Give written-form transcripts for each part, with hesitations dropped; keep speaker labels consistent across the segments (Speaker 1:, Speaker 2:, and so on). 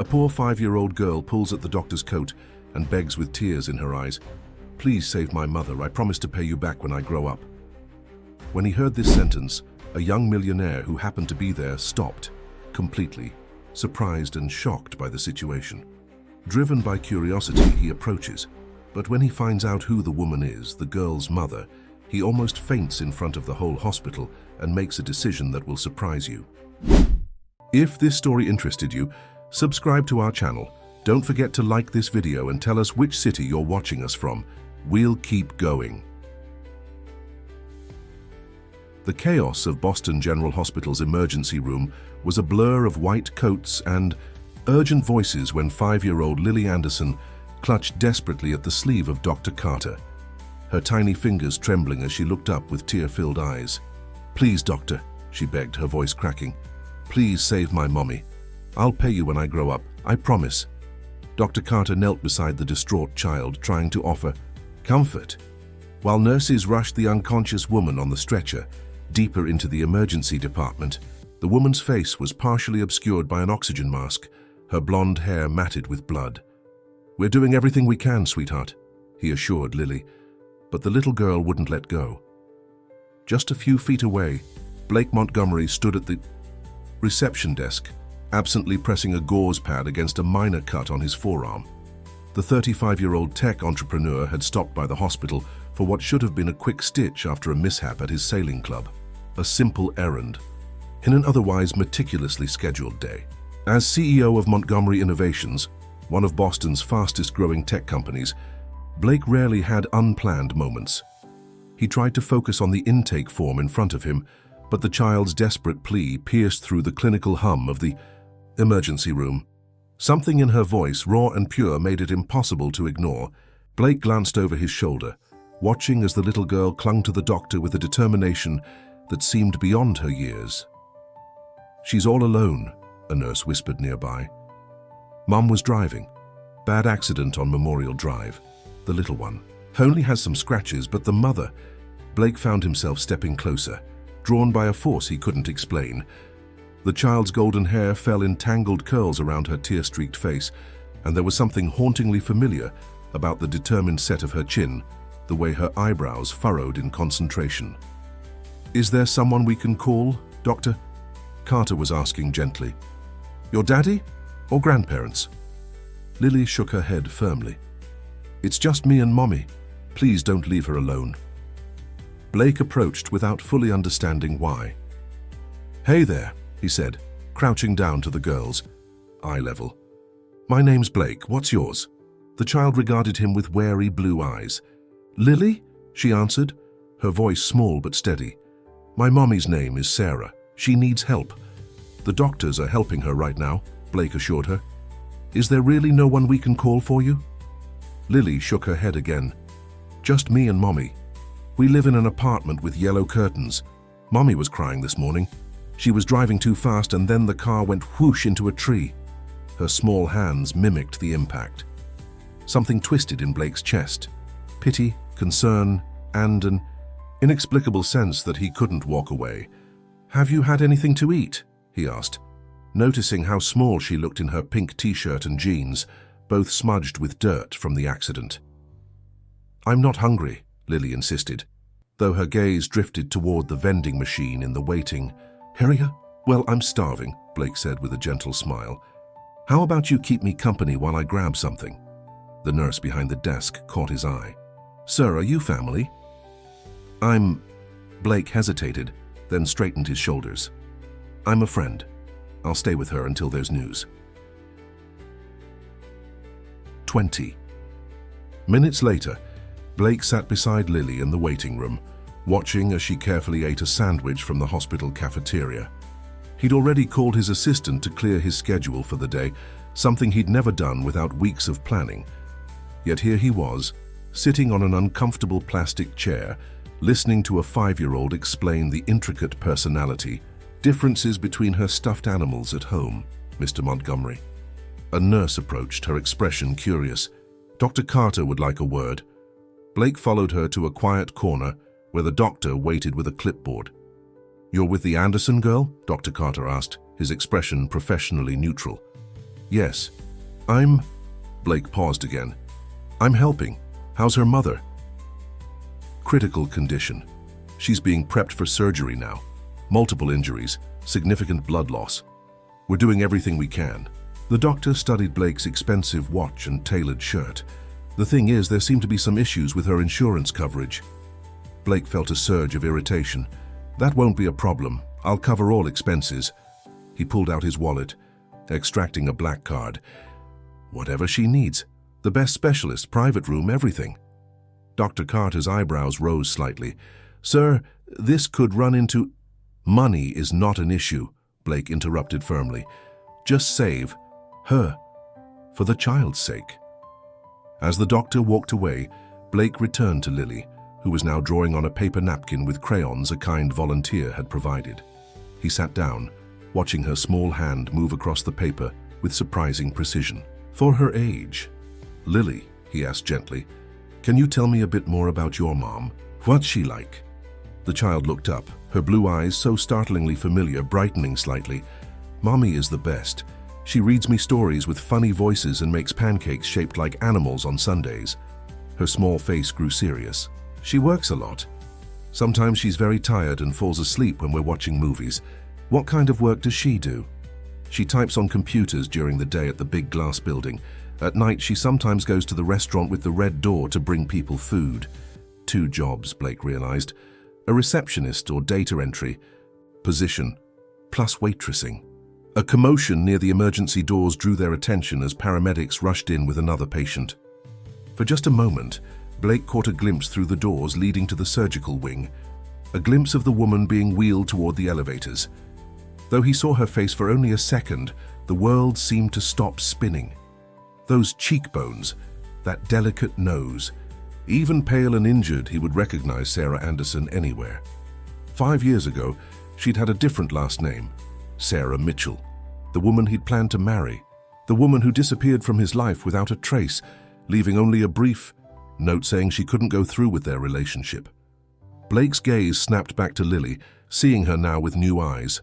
Speaker 1: A poor 5-year-old girl pulls at the doctor's coat and begs with tears in her eyes, "Please save my mother. I promise to pay you back when I grow up." When he heard this sentence, a young millionaire who happened to be there stopped, completely, surprised and shocked by the situation. Driven by curiosity, he approaches, but when he finds out who the woman is, the girl's mother, he almost faints in front of the whole hospital and makes a decision that will surprise you. If this story interested you, subscribe to our channel. Don't forget to like this video and tell us which city you're watching us from. We'll keep going. The chaos of Boston General Hospital's emergency room was a blur of white coats and urgent voices when 5-year-old Lily Anderson clutched desperately at the sleeve of Dr. Carter, her tiny fingers trembling as she looked up with tear-filled eyes. "Please, doctor," she begged, her voice cracking. "Please save my mommy. I'll pay you when I grow up, I promise." Dr. Carter knelt beside the distraught child, trying to offer comfort, while nurses rushed the unconscious woman on the stretcher deeper into the emergency department. The woman's face was partially obscured by an oxygen mask, her blonde hair matted with blood. "We're doing everything we can, sweetheart," he assured Lily, but the little girl wouldn't let go. Just a few feet away, Blake Montgomery stood at the reception desk, absently pressing a gauze pad against a minor cut on his forearm. The 35-year-old tech entrepreneur had stopped by the hospital for what should have been a quick stitch after a mishap at his sailing club. A simple errand, in an otherwise meticulously scheduled day. As CEO of Montgomery Innovations, one of Boston's fastest-growing tech companies, Blake rarely had unplanned moments. He tried to focus on the intake form in front of him, but the child's desperate plea pierced through the clinical hum of the emergency room. Something in her voice, raw and pure, made it impossible to ignore. Blake glanced over his shoulder, watching as the little girl clung to the doctor with a determination that seemed beyond her years. "She's all alone," a nurse whispered nearby. "Mom was driving. Bad accident on Memorial Drive. The little one only has some scratches, but the mother..." Blake found himself stepping closer, drawn by a force he couldn't explain. The child's golden hair fell in tangled curls around her tear-streaked face, and there was something hauntingly familiar about the determined set of her chin, the way her eyebrows furrowed in concentration. "Is there someone we can call, Doctor?" Carter was asking gently. "Your daddy or grandparents?" Lily shook her head firmly. "It's just me and Mommy. Please don't leave her alone." Blake approached without fully understanding why. "Hey there," he said, crouching down to the girl's eye level. "My name's Blake. What's yours?" The child regarded him with wary blue eyes. "Lily?" she answered, her voice small but steady. "My mommy's name is Sarah. She needs help." "The doctors are helping her right now," Blake assured her. "Is there really no one we can call for you?" Lily shook her head again. "Just me and Mommy. We live in an apartment with yellow curtains. Mommy was crying this morning. She was driving too fast and then the car went whoosh into a tree." Her small hands mimicked the impact. Something twisted in Blake's chest. Pity, concern, and an inexplicable sense that he couldn't walk away. "Have you had anything to eat?" he asked, noticing how small she looked in her pink t-shirt and jeans, both smudged with dirt from the accident. "I'm not hungry," Lily insisted, though her gaze drifted toward the vending machine in the waiting area. "Well, I'm starving," Blake said with a gentle smile. "How about you keep me company while I grab something?" The nurse behind the desk caught his eye. "Sir, are you family?" Blake hesitated, then straightened his shoulders. "I'm a friend. I'll stay with her until there's news." 20 minutes later, Blake sat beside Lily in the waiting room, watching as she carefully ate a sandwich from the hospital cafeteria. He'd already called his assistant to clear his schedule for the day, something he'd never done without weeks of planning. Yet here he was, sitting on an uncomfortable plastic chair, listening to a 5-year-old explain the intricate personality differences between her stuffed animals at home, Mr. Montgomery. A nurse approached, her expression curious. "Dr. Carter would like a word." Blake followed her to a quiet corner where the doctor waited with a clipboard. "You're with the Anderson girl?" Dr. Carter asked, his expression professionally neutral. Yes. Blake paused again. I'm helping. How's her mother? Critical condition. She's being prepped for surgery now. Multiple injuries, significant blood loss. We're doing everything we can. The doctor studied Blake's expensive watch and tailored shirt. The thing is, there seem to be some issues with her insurance coverage. Blake felt a surge of irritation. That won't be a problem. I'll cover all expenses. He pulled out his wallet, extracting a black card. Whatever she needs. The best specialist, private room, everything. Dr. Carter's eyebrows rose slightly. Sir, this could run into... Money is not an issue, Blake interrupted firmly. Just save her, for the child's sake. As the doctor walked away, Blake returned to Lily, who was now drawing on a paper napkin with crayons a kind volunteer had provided. He sat down, watching her small hand move across the paper with surprising precision. For her age, Lily, he asked gently, can you tell me a bit more about your mom? What's she like? The child looked up, her blue eyes so startlingly familiar, brightening slightly. Mommy is the best. She reads me stories with funny voices and makes pancakes shaped like animals on Sundays. Her small face grew serious. She works a lot. Sometimes she's very tired and falls asleep when we're watching movies. What kind of work does she do? She types on computers during the day at the big glass building. At night, she sometimes goes to the restaurant with the red door to bring people food. 2 jobs, Blake realized. A receptionist or data entry position, plus waitressing. A commotion near the emergency doors drew their attention as paramedics rushed in with another patient. For just a moment, Blake caught a glimpse through the doors leading to the surgical wing, a glimpse of the woman being wheeled toward the elevators. Though he saw her face for only a second, the world seemed to stop spinning. Those cheekbones, that delicate nose. Even pale and injured, he would recognize Sarah Anderson anywhere. 5 years ago, she'd had a different last name, Sarah Mitchell, the woman he'd planned to marry, the woman who disappeared from his life without a trace, leaving only a brief note saying she couldn't go through with their relationship. Blake's gaze snapped back to Lily, seeing her now with new eyes.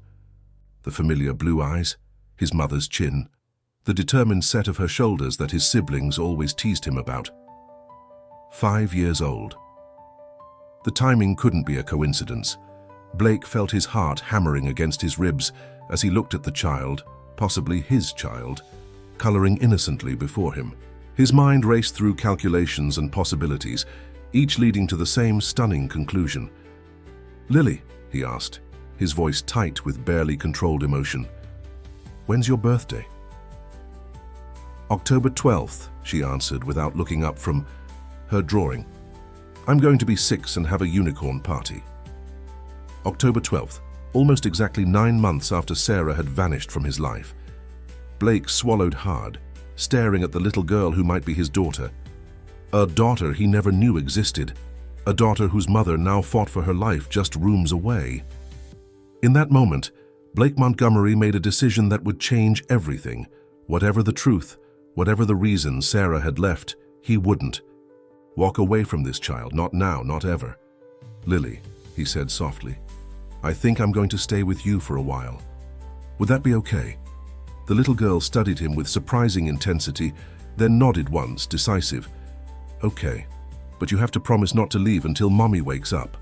Speaker 1: The familiar blue eyes, his mother's chin, the determined set of her shoulders that his siblings always teased him about. 5 years old. The timing couldn't be a coincidence. Blake felt his heart hammering against his ribs as he looked at the child, possibly his child, coloring innocently before him. His mind raced through calculations and possibilities, each leading to the same stunning conclusion. Lily, he asked, his voice tight with barely controlled emotion. When's your birthday? October 12th, she answered without looking up from her drawing. I'm going to be 6 and have a unicorn party. October 12th, almost exactly 9 months after Sarah had vanished from his life. Blake swallowed hard, staring at the little girl who might be his daughter. A daughter he never knew existed. A daughter whose mother now fought for her life just rooms away. In that moment, Blake Montgomery made a decision that would change everything. Whatever the truth, whatever the reason Sarah had left, he wouldn't walk away from this child, not now, not ever. Lily, he said softly, I think I'm going to stay with you for a while. Would that be okay? The little girl studied him with surprising intensity, then nodded once, decisive. Okay, but you have to promise not to leave until Mommy wakes up.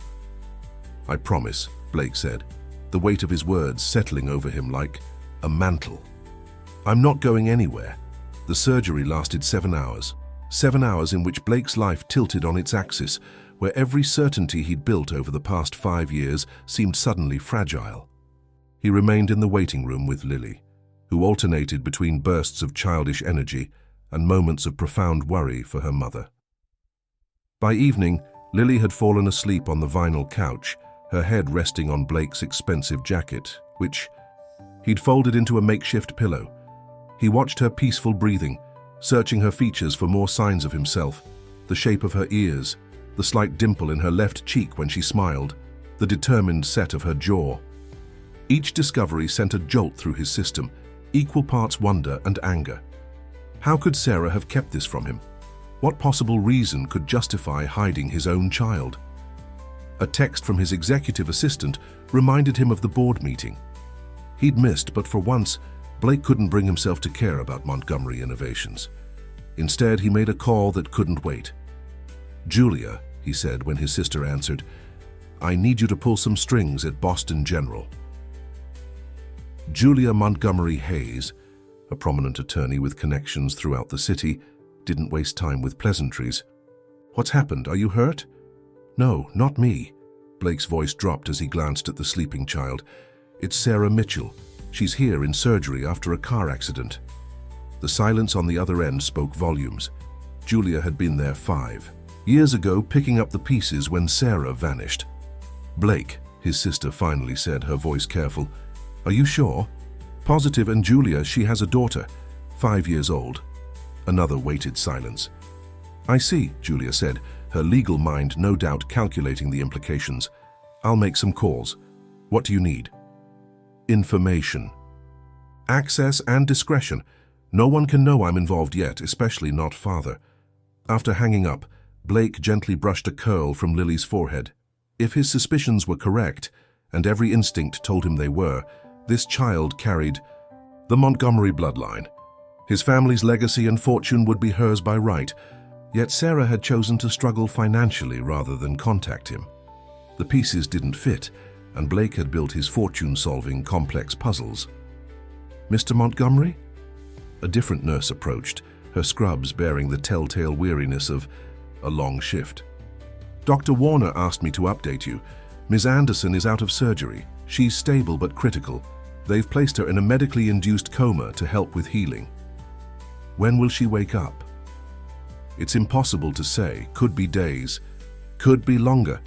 Speaker 1: I promise, Blake said, the weight of his words settling over him like a mantle. I'm not going anywhere. The surgery lasted 7 hours. 7 hours in which Blake's life tilted on its axis, where every certainty he'd built over the past 5 years seemed suddenly fragile. He remained in the waiting room with Lily, who alternated between bursts of childish energy and moments of profound worry for her mother. By evening, Lily had fallen asleep on the vinyl couch, her head resting on Blake's expensive jacket, which he'd folded into a makeshift pillow. He watched her peaceful breathing, searching her features for more signs of himself, the shape of her ears, the slight dimple in her left cheek when she smiled, the determined set of her jaw. Each discovery sent a jolt through his system, equal parts wonder and anger. How could Sarah have kept this from him? What possible reason could justify hiding his own child? A text from his executive assistant reminded him of the board meeting. He'd missed, but for once, Blake couldn't bring himself to care about Montgomery Innovations. Instead, he made a call that couldn't wait. "Julia," he said when his sister answered, "I need you to pull some strings at Boston General." Julia Montgomery Hayes, a prominent attorney with connections throughout the city, didn't waste time with pleasantries. "What's happened? Are you hurt?" "No, not me." Blake's voice dropped as he glanced at the sleeping child. "It's Sarah Mitchell. She's here in surgery after a car accident." The silence on the other end spoke volumes. Julia had been there 5 years ago, picking up the pieces when Sarah vanished. "Blake," his sister finally said, her voice careful. "Are you sure?" "Positive, and Julia, she has a daughter, 5 years old." Another weighted silence. "I see," Julia said, her legal mind no doubt calculating the implications. "I'll make some calls. What do you need?" "Information. Access and discretion. No one can know I'm involved yet, especially not father." After hanging up, Blake gently brushed a curl from Lily's forehead. If his suspicions were correct, and every instinct told him they were, this child carried the Montgomery bloodline. His family's legacy and fortune would be hers by right, yet Sarah had chosen to struggle financially rather than contact him. The pieces didn't fit, and Blake had built his fortune solving complex puzzles. "Mr. Montgomery?" A different nurse approached, her scrubs bearing the telltale weariness of a long shift. "Dr. Warner asked me to update you. Ms. Anderson is out of surgery. She's stable but critical. They've placed her in a medically induced coma to help with healing." "When will she wake up?" "It's impossible to say. Could be days. Could be longer.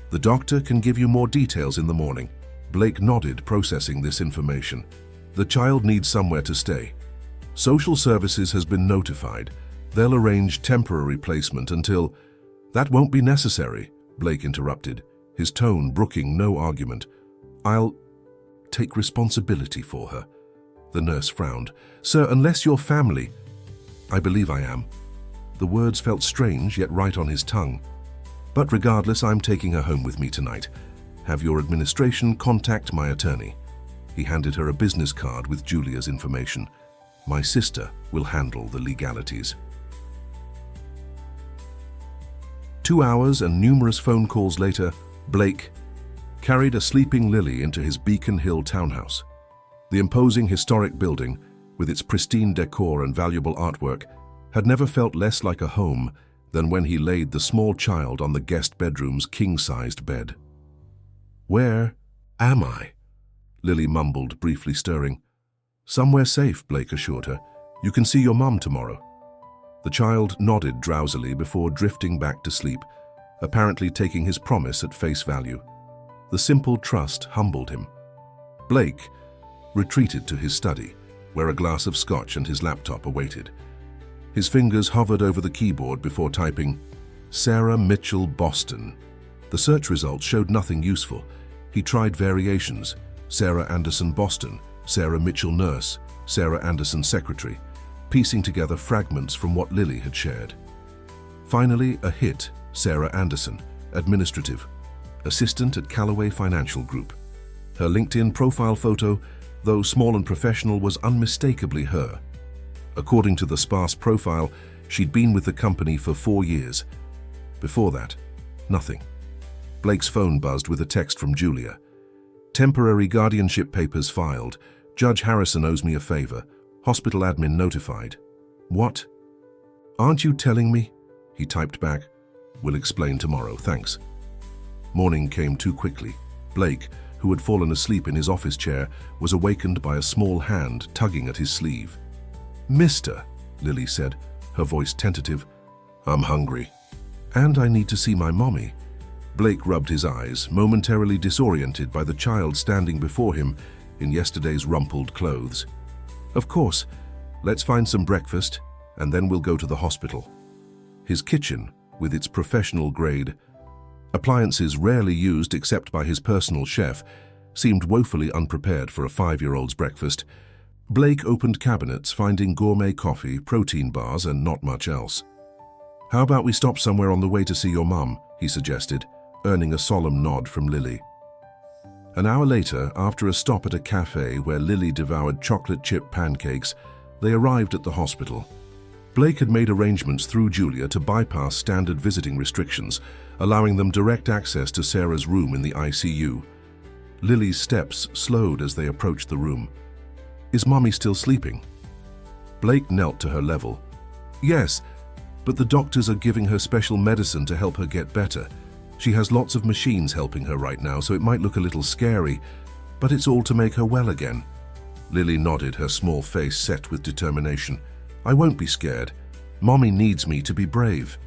Speaker 1: The doctor can give you more details in the morning." Blake nodded, processing this information. "The child needs somewhere to stay. Social services has been notified. They'll arrange temporary placement until—" "That won't be necessary," Blake interrupted, his tone brooking no argument. "I'll take responsibility for her." The nurse frowned. "Sir, unless your family—" "I believe I am." The words felt strange, yet right on his tongue. "But regardless, I'm taking her home with me tonight. Have your administration contact my attorney." He handed her a business card with Julia's information. "My sister will handle the legalities." 2 hours and numerous phone calls later, Blake carried a sleeping Lily into his Beacon Hill townhouse. The imposing historic building, with its pristine decor and valuable artwork, had never felt less like a home than when he laid the small child on the guest bedroom's king-sized bed. "Where am I?" Lily mumbled, briefly stirring. "Somewhere safe," Blake assured her. "You can see your mum tomorrow." The child nodded drowsily before drifting back to sleep, apparently taking his promise at face value. The simple trust humbled him. Blake retreated to his study, where a glass of scotch and his laptop awaited. His fingers hovered over the keyboard before typing, "Sarah Mitchell, Boston." The search results showed nothing useful. He tried variations: Sarah Anderson, Boston, Sarah Mitchell, nurse, Sarah Anderson, secretary, piecing together fragments from what Lily had shared. Finally, a hit: Sarah Anderson, administrative, assistant at Callaway Financial Group. Her LinkedIn profile photo, though small and professional, was unmistakably her. According to the sparse profile, she'd been with the company for 4 years. Before that, nothing. Blake's phone buzzed with a text from Julia. "Temporary guardianship papers filed. Judge Harrison owes me a favor. Hospital admin notified." "What?" "Aren't you telling me?" He typed back, "Will explain tomorrow, thanks." Morning came too quickly. Blake, who had fallen asleep in his office chair, was awakened by a small hand tugging at his sleeve. "Mister," Lily said, her voice tentative, "I'm hungry. And I need to see my mommy." Blake rubbed his eyes, momentarily disoriented by the child standing before him in yesterday's rumpled clothes. "Of course. Let's find some breakfast, and then we'll go to the hospital." His kitchen, with its professional-grade appliances rarely used except by his personal chef, seemed woefully unprepared for a 5-year-old's breakfast. Blake opened cabinets, finding gourmet coffee, protein bars, and not much else. "How about we stop somewhere on the way to see your mum?" he suggested, earning a solemn nod from Lily. An hour later, after a stop at a cafe where Lily devoured chocolate chip pancakes, they arrived at the hospital. Blake had made arrangements through Julia to bypass standard visiting restrictions, allowing them direct access to Sarah's room in the ICU. Lily's steps slowed as they approached the room. "Is Mommy still sleeping?" Blake knelt to her level. "Yes, but the doctors are giving her special medicine to help her get better. She has lots of machines helping her right now, so it might look a little scary, but it's all to make her well again." Lily nodded, her small face set with determination. "I won't be scared. Mommy needs me to be brave."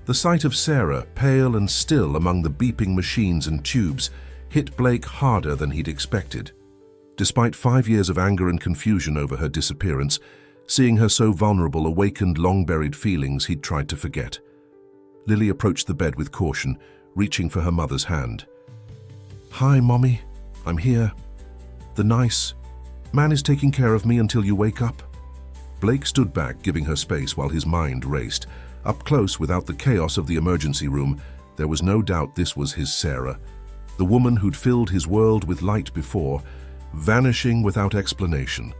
Speaker 1: The sight of Sarah, pale and still among the beeping machines and tubes, hit Blake harder than he'd expected. Despite 5 years of anger and confusion over her disappearance, seeing her so vulnerable awakened long-buried feelings he'd tried to forget. Lily approached the bed with caution, reaching for her mother's hand. "Hi, Mommy. I'm here. The nice man is taking care of me until you wake up." Blake stood back, giving her space while his mind raced. Up close, without the chaos of the emergency room, there was no doubt this was his Sarah, the woman who'd filled his world with light before, vanishing without explanation.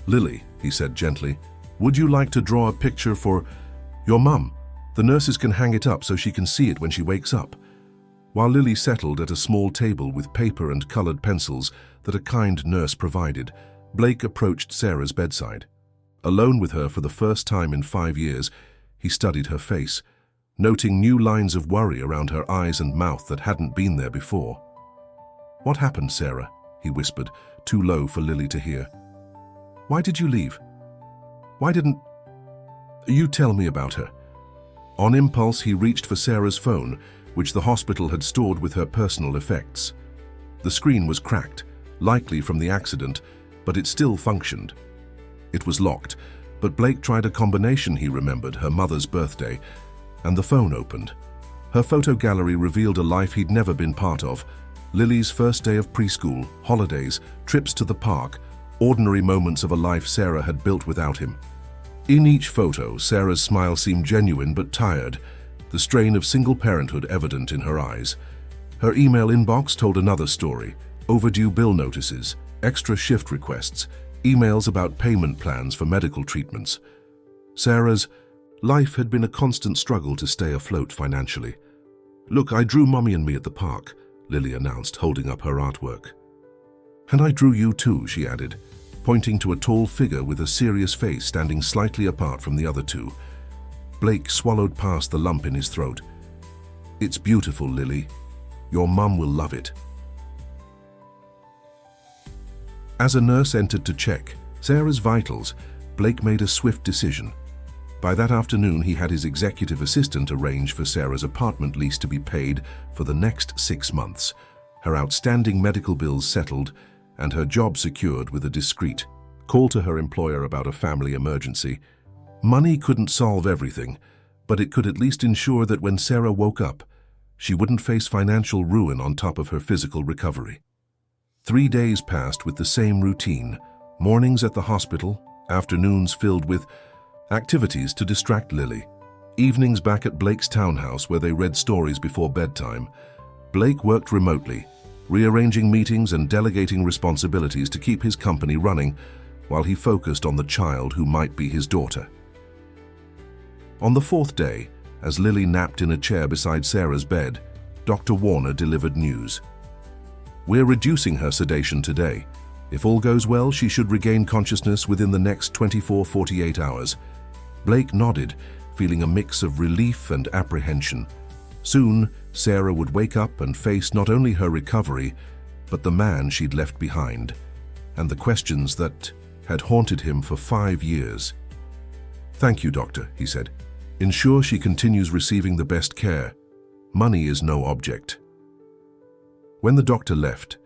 Speaker 1: "Lily," he said gently, "would you like to draw a picture for your mum? The nurses can hang it up so she can see it when she wakes up." While Lily settled at a small table with paper and colored pencils that a kind nurse provided, Blake approached Sarah's bedside. Alone with her for the first time in 5 years, he studied her face, noting new lines of worry around her eyes and mouth that hadn't been there before. "What happened, Sarah?" he whispered, too low for Lily to hear. "Why did you leave? Why didn't you tell me about her?" On impulse, he reached for Sarah's phone, which the hospital had stored with her personal effects. The screen was cracked, likely from the accident, but it still functioned. It was locked, but Blake tried a combination he remembered, her mother's birthday, and the phone opened. Her photo gallery revealed a life he'd never been part of. Lily's first day of preschool, holidays, trips to the park, ordinary moments of a life Sarah had built without him. In each photo, Sarah's smile seemed genuine but tired, the strain of single parenthood evident in her eyes. Her email inbox told another story: overdue bill notices, extra shift requests, emails about payment plans for medical treatments. Sarah's life had been a constant struggle to stay afloat financially. "Look, I drew Mommy and me at the park," Lily announced, holding up her artwork. "And I drew you too," she added, pointing to a tall figure with a serious face standing slightly apart from the other two. Blake swallowed past the lump in his throat. "It's beautiful, Lily. Your mum will love it." As a nurse entered to check Sarah's vitals, Blake made a swift decision. By that afternoon, he had his executive assistant arrange for Sarah's apartment lease to be paid for the next 6 months, her outstanding medical bills settled, and her job secured with a discreet call to her employer about a family emergency. Money couldn't solve everything, but it could at least ensure that when Sarah woke up, she wouldn't face financial ruin on top of her physical recovery. 3 days passed with the same routine: mornings at the hospital, afternoons filled with activities to distract Lily, evenings back at Blake's townhouse where they read stories before bedtime. Blake worked remotely, rearranging meetings and delegating responsibilities to keep his company running while he focused on the child who might be his daughter. On the 4th day, as Lily napped in a chair beside Sarah's bed, Dr. Warner delivered news. "We're reducing her sedation today. If all goes well, she should regain consciousness within the next 24-48 hours. Blake nodded, feeling a mix of relief and apprehension. Soon, Sarah would wake up and face not only her recovery, but the man she'd left behind, and the questions that had haunted him for 5 years. "Thank you, doctor," he said. "Ensure she continues receiving the best care. Money is no object." When the doctor left,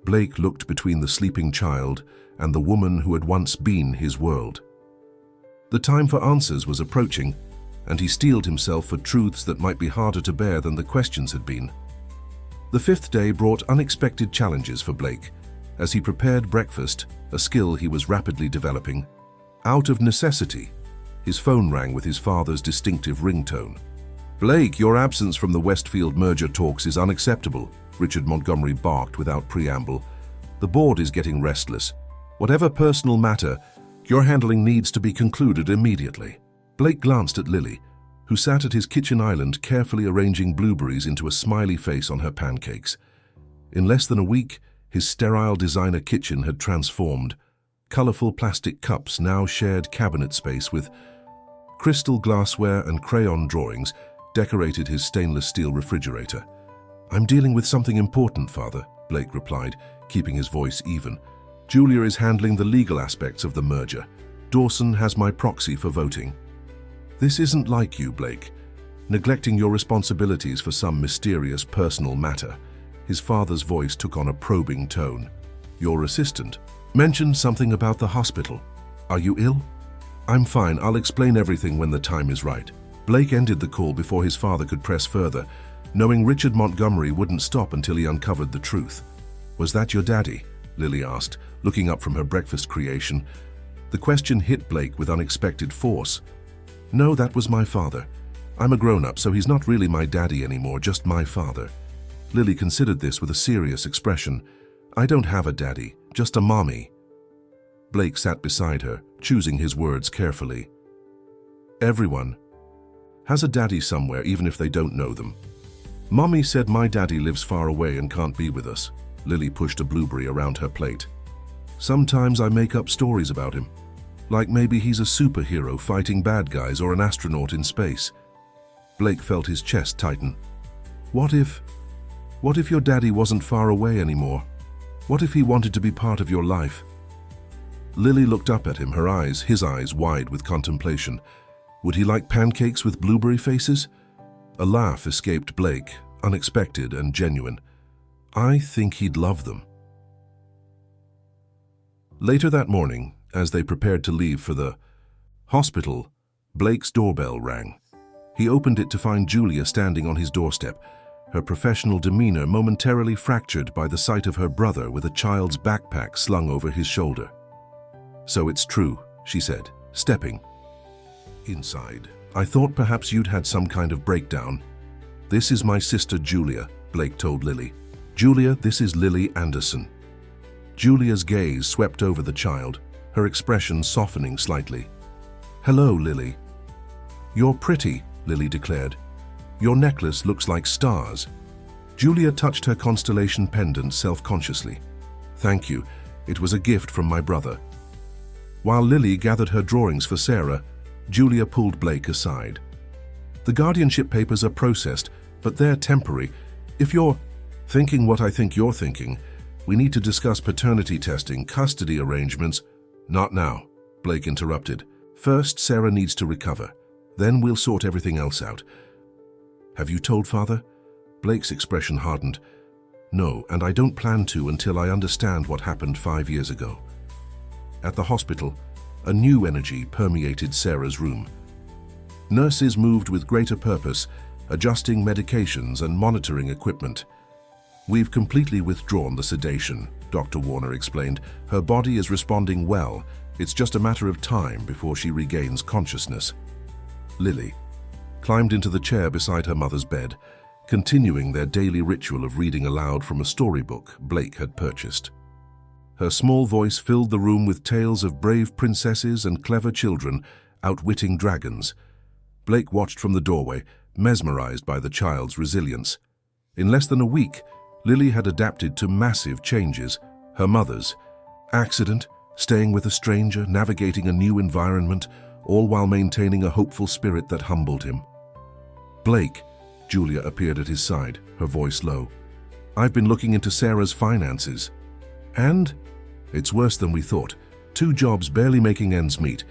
Speaker 1: Blake looked between the sleeping child and the woman who had once been his world. The time for answers was approaching, and he steeled himself for truths that might be harder to bear than the questions had been. The 5th day brought unexpected challenges for Blake as he prepared breakfast, a skill he was rapidly developing. Out of necessity, his phone rang with his father's distinctive ringtone. "Blake, your absence from the Westfield merger talks is unacceptable," Richard Montgomery barked without preamble. "The board is getting restless. Whatever personal matter you're handling needs to be concluded immediately." Blake glanced at Lily, who sat at his kitchen island carefully arranging blueberries into a smiley face on her pancakes. In less than a week, his sterile designer kitchen had transformed. Colorful plastic cups now shared cabinet space with crystal glassware and crayon drawings decorated his stainless steel refrigerator. "I'm dealing with something important, Father," Blake replied, keeping his voice even. "Julia is handling the legal aspects of the merger. Dawson has my proxy for voting." "This isn't like you, Blake, neglecting your responsibilities for some mysterious personal matter." His father's voice took on a probing tone. "Your assistant mentioned something about the hospital. Are you ill?" "I'm fine. I'll explain everything when the time is right." Blake ended the call before his father could press further, knowing Richard Montgomery wouldn't stop until he uncovered the truth. "Was that your daddy?" Lily asked, looking up from her breakfast creation. The question hit Blake with unexpected force. "No, that was my father. I'm a grown-up, so he's not really my daddy anymore, just my father." Lily considered this with a serious expression. "I don't have a daddy, just a mommy." Blake sat beside her, choosing his words carefully. "Everyone has a daddy somewhere, even if they don't know them. Mommy said my daddy lives far away and can't be with us." Lily pushed a blueberry around her plate. "Sometimes I make up stories about him, like maybe he's a superhero fighting bad guys or an astronaut in space." Blake felt his chest tighten. What if your daddy wasn't far away anymore? What if he wanted to be part of your life?" Lily looked up at him, his eyes wide with contemplation. Would he like pancakes with blueberry faces? A laugh escaped Blake, unexpected and genuine. "I think he'd love them." Later that morning, as they prepared to leave for the hospital, Blake's doorbell rang. He opened it to find Julia standing on his doorstep, her professional demeanor momentarily fractured by the sight of her brother with a child's backpack slung over his shoulder. "So it's true," she said, stepping inside. "I thought perhaps you'd had some kind of breakdown." "This is my sister Julia," Blake told Lily. "Julia, this is Lily Anderson." Julia's gaze swept over the child, her expression softening slightly. "Hello, Lily." "You're pretty," Lily declared. "Your necklace looks like stars." Julia touched her constellation pendant self-consciously. "Thank you. It was a gift from my brother." While Lily gathered her drawings for Sarah, Julia pulled Blake aside. "The guardianship papers are processed, but they're temporary. If you're thinking what I think you're thinking, we need to discuss paternity testing, custody arrangements." "Not now," Blake interrupted. "First, Sarah needs to recover. Then we'll sort everything else out." "Have you told Father?" Blake's expression hardened. "No, and I don't plan to until I understand what happened 5 years ago." At the hospital, a new energy permeated Sarah's room. Nurses moved with greater purpose, adjusting medications and monitoring equipment. "We've completely withdrawn the sedation," Dr. Warner explained. "Her body is responding well. It's just a matter of time before she regains consciousness." Lily climbed into the chair beside her mother's bed, continuing their daily ritual of reading aloud from a storybook Blake had purchased. Her small voice filled the room with tales of brave princesses and clever children outwitting dragons. Blake watched from the doorway, mesmerized by the child's resilience. In less than a week, Lily had adapted to massive changes. Her mother's accident, staying with a stranger, navigating a new environment, all while maintaining a hopeful spirit that humbled him. "Blake," Julia appeared at his side, her voice low. "I've been looking into Sarah's finances. And it's worse than we thought. 2 jobs barely making ends meet.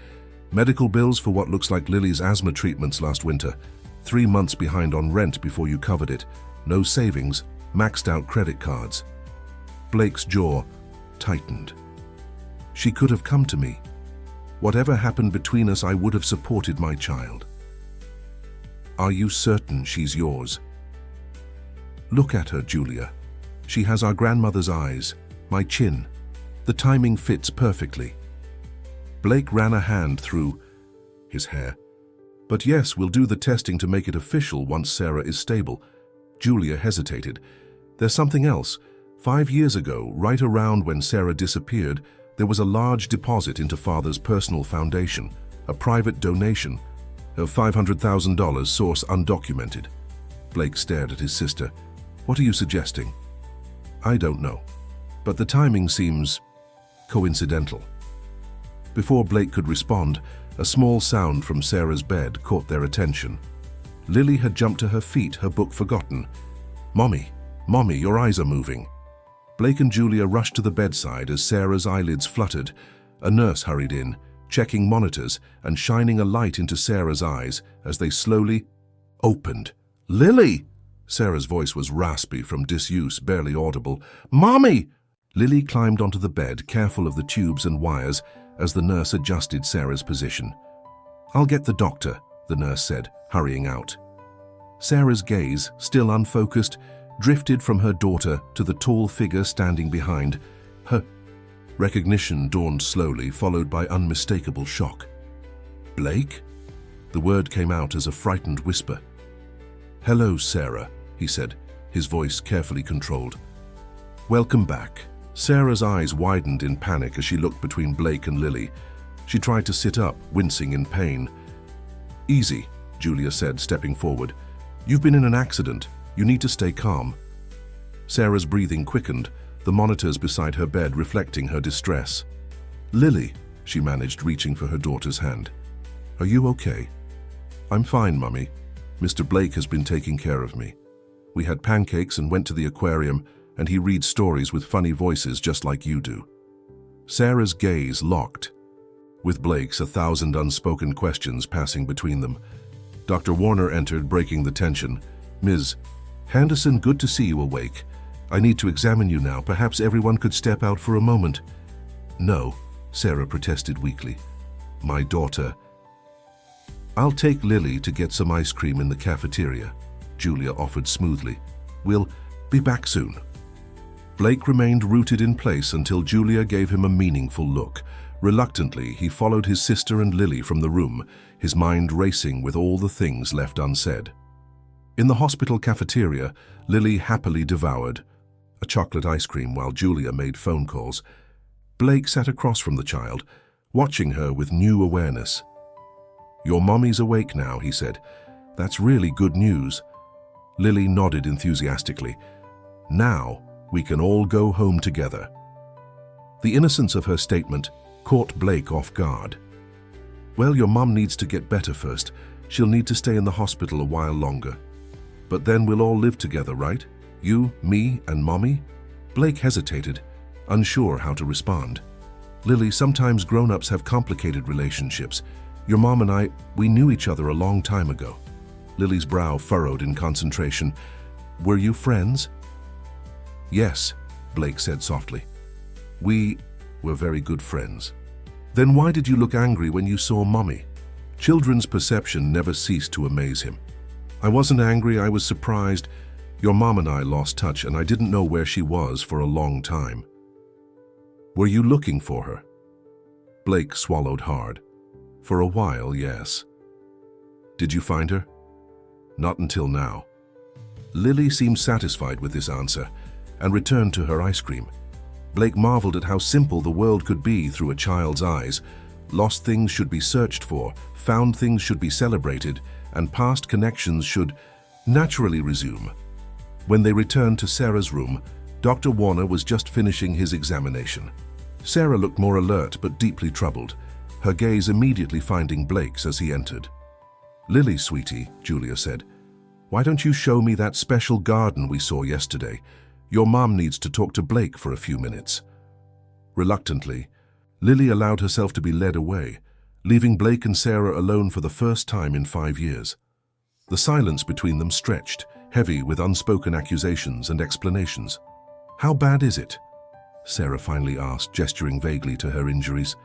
Speaker 1: Medical bills for what looks like Lily's asthma treatments last winter. 3 months behind on rent before you covered it. No savings, maxed out credit cards." Blake's jaw tightened. "She could have come to me. Whatever happened between us, I would have supported my child." "Are you certain she's yours?" "Look at her, Julia. She has our grandmother's eyes, my chin. The timing fits perfectly." Blake ran a hand through his hair. But yes, we'll do the testing to make it official once Sarah is stable. Julia hesitated. There's something else. 5 years ago, right around when Sarah disappeared, there was a large deposit into Father's personal foundation, a private donation of $500,000, source undocumented. Blake stared at his sister. What are you suggesting? I don't know, but the timing seems coincidental. Before Blake could respond, a small sound from Sarah's bed caught their attention. Lily had jumped to her feet, her book forgotten. Mommy, your eyes are moving. Blake and Julia rushed to the bedside as Sarah's eyelids fluttered. A nurse hurried in, checking monitors and shining a light into Sarah's eyes as they slowly opened. Lily! Sarah's voice was raspy from disuse, barely audible. Mommy! Lily climbed onto the bed, careful of the tubes and wires, as the nurse adjusted Sarah's position. I'll get the doctor, the nurse said, hurrying out. Sarah's gaze, still unfocused, drifted from her daughter to the tall figure standing behind. Her recognition dawned slowly, followed by unmistakable shock. Blake? The word came out as a frightened whisper. Hello, Sarah, he said, his voice carefully controlled. Welcome back. Sarah's eyes widened in panic as she looked between Blake and Lily. She tried to sit up, wincing in pain. Easy, Julia said, stepping forward. You've been in an accident. You need to stay calm. Sarah's breathing quickened, the monitors beside her bed reflecting her distress. Lily, she managed, reaching for her daughter's hand. Are you okay? I'm fine, Mummy. Mr. Blake has been taking care of me. We had pancakes and went to the aquarium, and he reads stories with funny voices just like you do. Sarah's gaze locked, with Blake's 1,000 unspoken questions passing between them. Dr. Warner entered, breaking the tension. Ms. Henderson, good to see you awake. I need to examine you now. Perhaps everyone could step out for a moment. No, Sarah protested weakly. My daughter. I'll take Lily to get some ice cream in the cafeteria, Julia offered smoothly. We'll be back soon. Blake remained rooted in place until Julia gave him a meaningful look. Reluctantly, he followed his sister and Lily from the room, his mind racing with all the things left unsaid. In the hospital cafeteria, Lily happily devoured a chocolate ice cream while Julia made phone calls. Blake sat across from the child, watching her with new awareness. Your mommy's awake now, he said. That's really good news. Lily nodded enthusiastically. Now we can all go home together. The innocence of her statement caught Blake off guard. Well, your mum needs to get better first. She'll need to stay in the hospital a while longer. But then we'll all live together, right? You, me, and Mommy? Blake hesitated, unsure how to respond. Lily, sometimes grown-ups have complicated relationships. Your mom and I, we knew each other a long time ago. Lily's brow furrowed in concentration. Were you friends? Yes, Blake said softly. We were very good friends. Then why did you look angry when you saw Mommy? Children's perception never ceased to amaze him. I wasn't angry, I was surprised. Your mom and I lost touch and I didn't know where she was for a long time. Were you looking for her? Blake swallowed hard. For a while, yes. Did you find her? Not until now. Lily seemed satisfied with this answer and returned to her ice cream. Blake marveled at how simple the world could be through a child's eyes. Lost things should be searched for, found things should be celebrated, and past connections should naturally resume. When they returned to Sarah's room, Dr. Warner was just finishing his examination. Sarah looked more alert but deeply troubled, her gaze immediately finding Blake's as he entered. Lily, sweetie, Julia said, why don't you show me that special garden we saw yesterday? Your mom needs to talk to Blake for a few minutes. Reluctantly, Lily allowed herself to be led away, leaving Blake and Sarah alone for the first time in 5 years. The silence between them stretched, heavy with unspoken accusations and explanations. How bad is it? Sarah finally asked, gesturing vaguely to her injuries.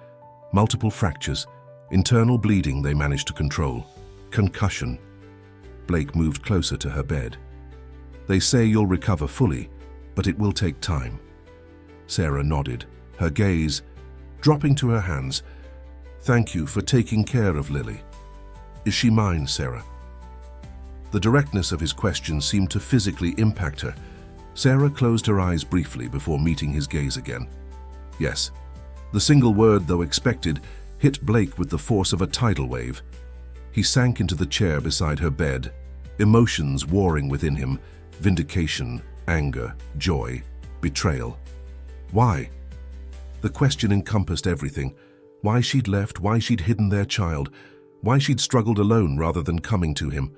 Speaker 1: Multiple fractures, internal bleeding they managed to control, concussion. Blake moved closer to her bed. They say you'll recover fully, but it will take time. Sarah nodded, her gaze dropping to her hands. Thank you for taking care of Lily. Is she mine, Sarah? The directness of his question seemed to physically impact her. Sarah closed her eyes briefly before meeting his gaze again. Yes. The single word, though expected, hit Blake with the force of a tidal wave. He sank into the chair beside her bed, emotions warring within him, vindication, anger, joy, betrayal. Why? The question encompassed everything. Why she'd left, why she'd hidden their child, why she'd struggled alone rather than coming to him.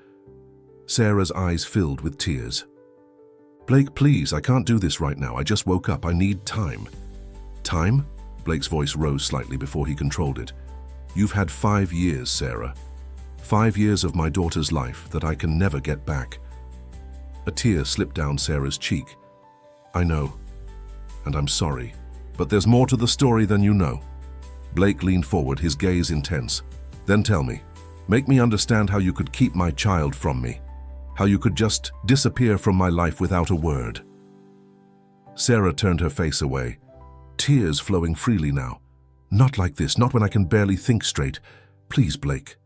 Speaker 1: Sarah's eyes filled with tears. Blake, please, I can't do this right now. I just woke up. I need time. Time? Blake's voice rose slightly before he controlled it. You've had 5 years, Sarah. 5 years of my daughter's life that I can never get back. A tear slipped down Sarah's cheek. I know, and I'm sorry, but there's more to the story than you know. Blake leaned forward, his gaze intense. Then tell me, make me understand how you could keep my child from me, how you could just disappear from my life without a word. Sarah turned her face away, tears flowing freely now. Not like this, not when I can barely think straight. Please, Blake.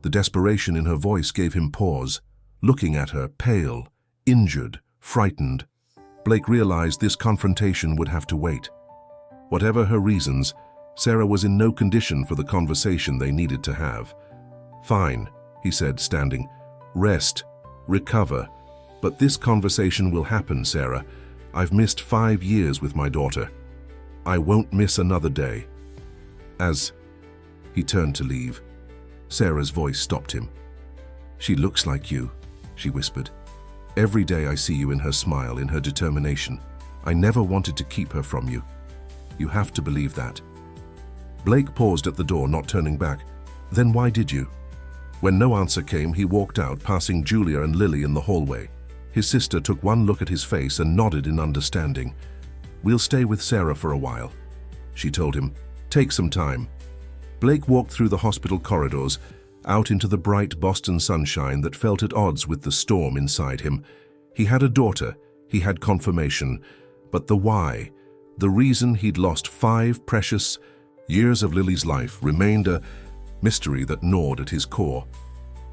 Speaker 1: The desperation in her voice gave him pause, looking at her, pale, injured, frightened. Blake realized this confrontation would have to wait. Whatever her reasons, Sarah was in no condition for the conversation they needed to have. Fine, he said, standing. Rest, recover. But this conversation will happen, Sarah. I've missed 5 years with my daughter. I won't miss another day. As he turned to leave, Sarah's voice stopped him. She looks like you, she whispered. Every day I see you in her smile, in her determination. I never wanted to keep her from you. You have to believe that. Blake paused at the door, not turning back. Then why did you? When no answer came, he walked out, passing Julia and Lily in the hallway. His sister took one look at his face and nodded in understanding. We'll stay with Sarah for a while, she told him. Take some time. Blake walked through the hospital corridors, out into the bright Boston sunshine that felt at odds with the storm inside him. He had a daughter, he had confirmation, but the why, the reason he'd lost 5 precious years of Lily's life, remained a mystery that gnawed at his core.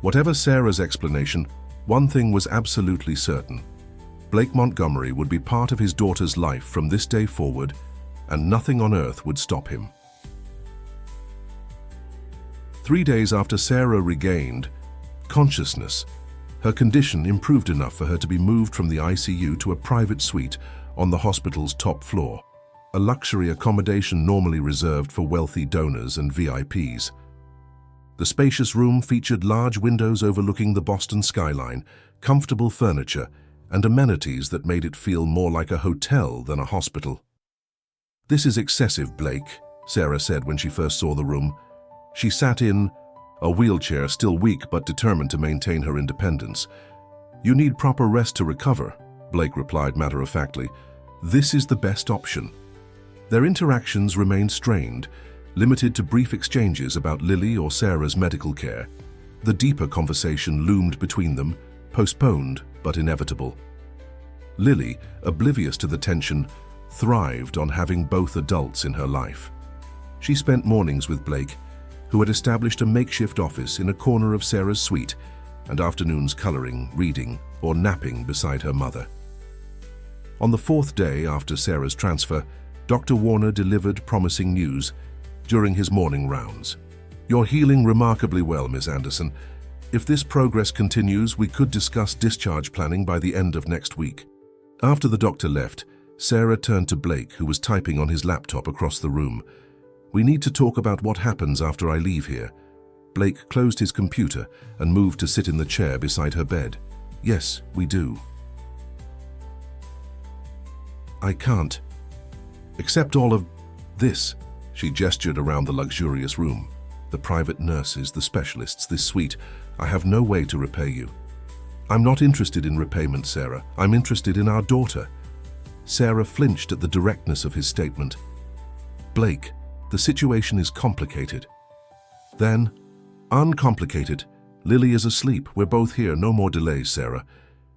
Speaker 1: Whatever Sarah's explanation, one thing was absolutely certain. Blake Montgomery would be part of his daughter's life from this day forward, and nothing on earth would stop him. 3 days after Sarah regained consciousness, her condition improved enough for her to be moved from the ICU to a private suite on the hospital's top floor, a luxury accommodation normally reserved for wealthy donors and VIPs. The spacious room featured large windows overlooking the Boston skyline, comfortable furniture, and amenities that made it feel more like a hotel than a hospital. This is excessive, Blake, Sarah said when she first saw the room. She sat in a wheelchair, still weak but determined to maintain her independence. You need proper rest to recover, Blake replied matter-of-factly. This is the best option. Their interactions remained strained, limited to brief exchanges about Lily or Sarah's medical care. The deeper conversation loomed between them, postponed but inevitable. Lily, oblivious to the tension, thrived on having both adults in her life. She spent mornings with Blake, who had established a makeshift office in a corner of Sarah's suite, and afternoons coloring, reading, or napping beside her mother. On the 4th day after Sarah's transfer, Dr. Warner delivered promising news during his morning rounds. You're healing remarkably well, Miss Anderson. If this progress continues, we could discuss discharge planning by the end of next week. After the doctor left, Sarah turned to Blake, who was typing on his laptop across the room. We need to talk about what happens after I leave here. Blake closed his computer and moved to sit in the chair beside her bed. Yes, we do. I can't accept all of this. She gestured around the luxurious room. The private nurses, the specialists, this suite. I have no way to repay you. I'm not interested in repayment, Sarah. I'm interested in our daughter. Sarah flinched at the directness of his statement. Blake, the situation is complicated. Then, uncomplicated. Lily is asleep. We're both here. No more delays, Sarah.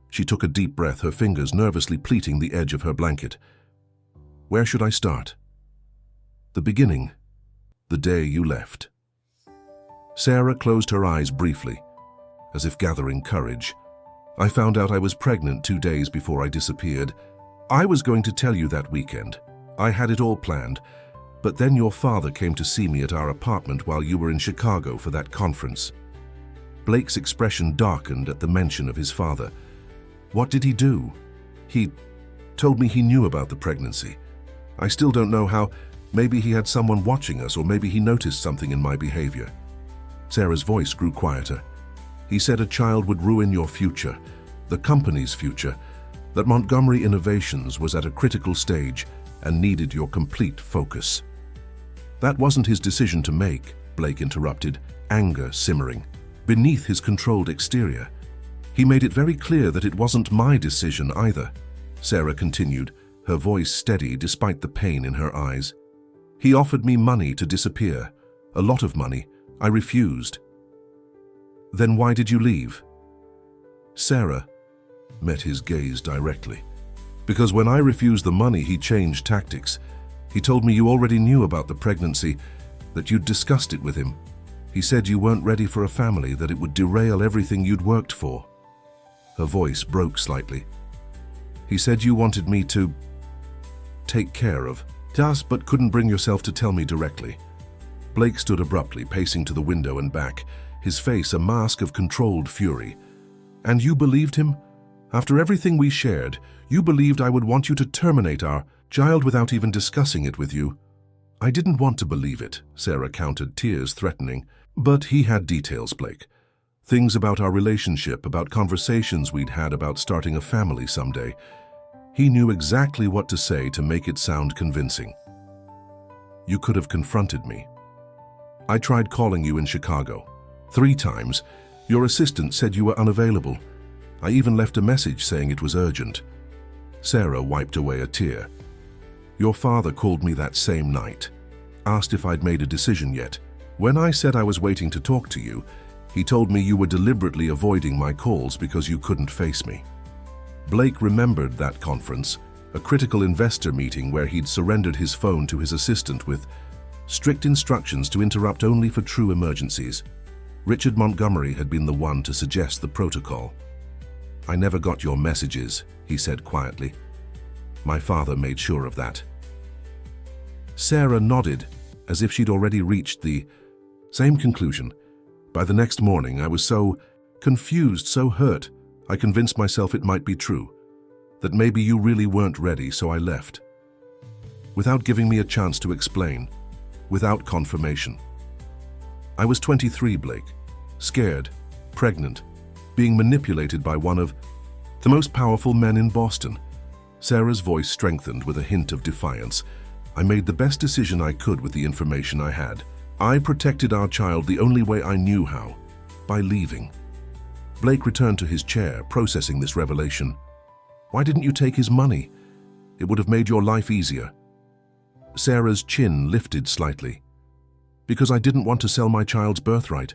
Speaker 1: She took a deep breath, her fingers nervously pleating the edge of her blanket. Where should I start? The beginning. The day you left. Sarah closed her eyes briefly, as if gathering courage. I found out I was pregnant 2 days before I disappeared. I was going to tell you that weekend. I had it all planned, but then your father came to see me at our apartment while you were in Chicago for that conference. Blake's expression darkened at the mention of his father. What did he do? He told me he knew about the pregnancy. I still don't know how. Maybe he had someone watching us, or maybe he noticed something in my behavior. Sarah's voice grew quieter. He said a child would ruin your future, the company's future, that Montgomery Innovations was at a critical stage and needed your complete focus. That wasn't his decision to make, Blake interrupted, anger simmering beneath his controlled exterior. He made it very clear that it wasn't my decision either. Sarah continued, her voice steady despite the pain in her eyes. He offered me money to disappear, a lot of money. I refused. Then why did you leave? Sarah met his gaze directly. Because when I refused the money, he changed tactics. He told me you already knew about the pregnancy, that you'd discussed it with him. He said you weren't ready for a family, that it would derail everything you'd worked for. Her voice broke slightly. He said you wanted me to take care of us, but couldn't bring yourself to tell me directly. Blake stood abruptly, pacing to the window and back, his face a mask of controlled fury. And you believed him? After everything we shared, you believed I would want you to terminate our child without even discussing it with you? I didn't want to believe it, Sarah countered, tears threatening. But he had details, Blake. Things about our relationship, about conversations we'd had about starting a family someday. He knew exactly what to say to make it sound convincing. You could have confronted me. I tried calling you in Chicago. 3 times. Your assistant said you were unavailable. I even left a message saying it was urgent. Sarah wiped away a tear. Your father called me that same night, asked if I'd made a decision yet. When I said I was waiting to talk to you, he told me you were deliberately avoiding my calls because you couldn't face me. Blake remembered that conference, a critical investor meeting where he'd surrendered his phone to his assistant with strict instructions to interrupt only for true emergencies. Richard Montgomery had been the one to suggest the protocol. I never got your messages, he said quietly. My father made sure of that. Sarah nodded, as if she'd already reached the same conclusion. By the next morning, I was so confused, so hurt, I convinced myself it might be true, that maybe you really weren't ready, so I left. Without giving me a chance to explain, without confirmation. I was 23, Blake, scared, pregnant, being manipulated by one of the most powerful men in Boston. Sarah's voice strengthened with a hint of defiance. I made the best decision I could with the information I had. I protected our child the only way I knew how, by leaving. Blake returned to his chair, processing this revelation. Why didn't you take his money? It would have made your life easier. Sarah's chin lifted slightly. Because I didn't want to sell my child's birthright.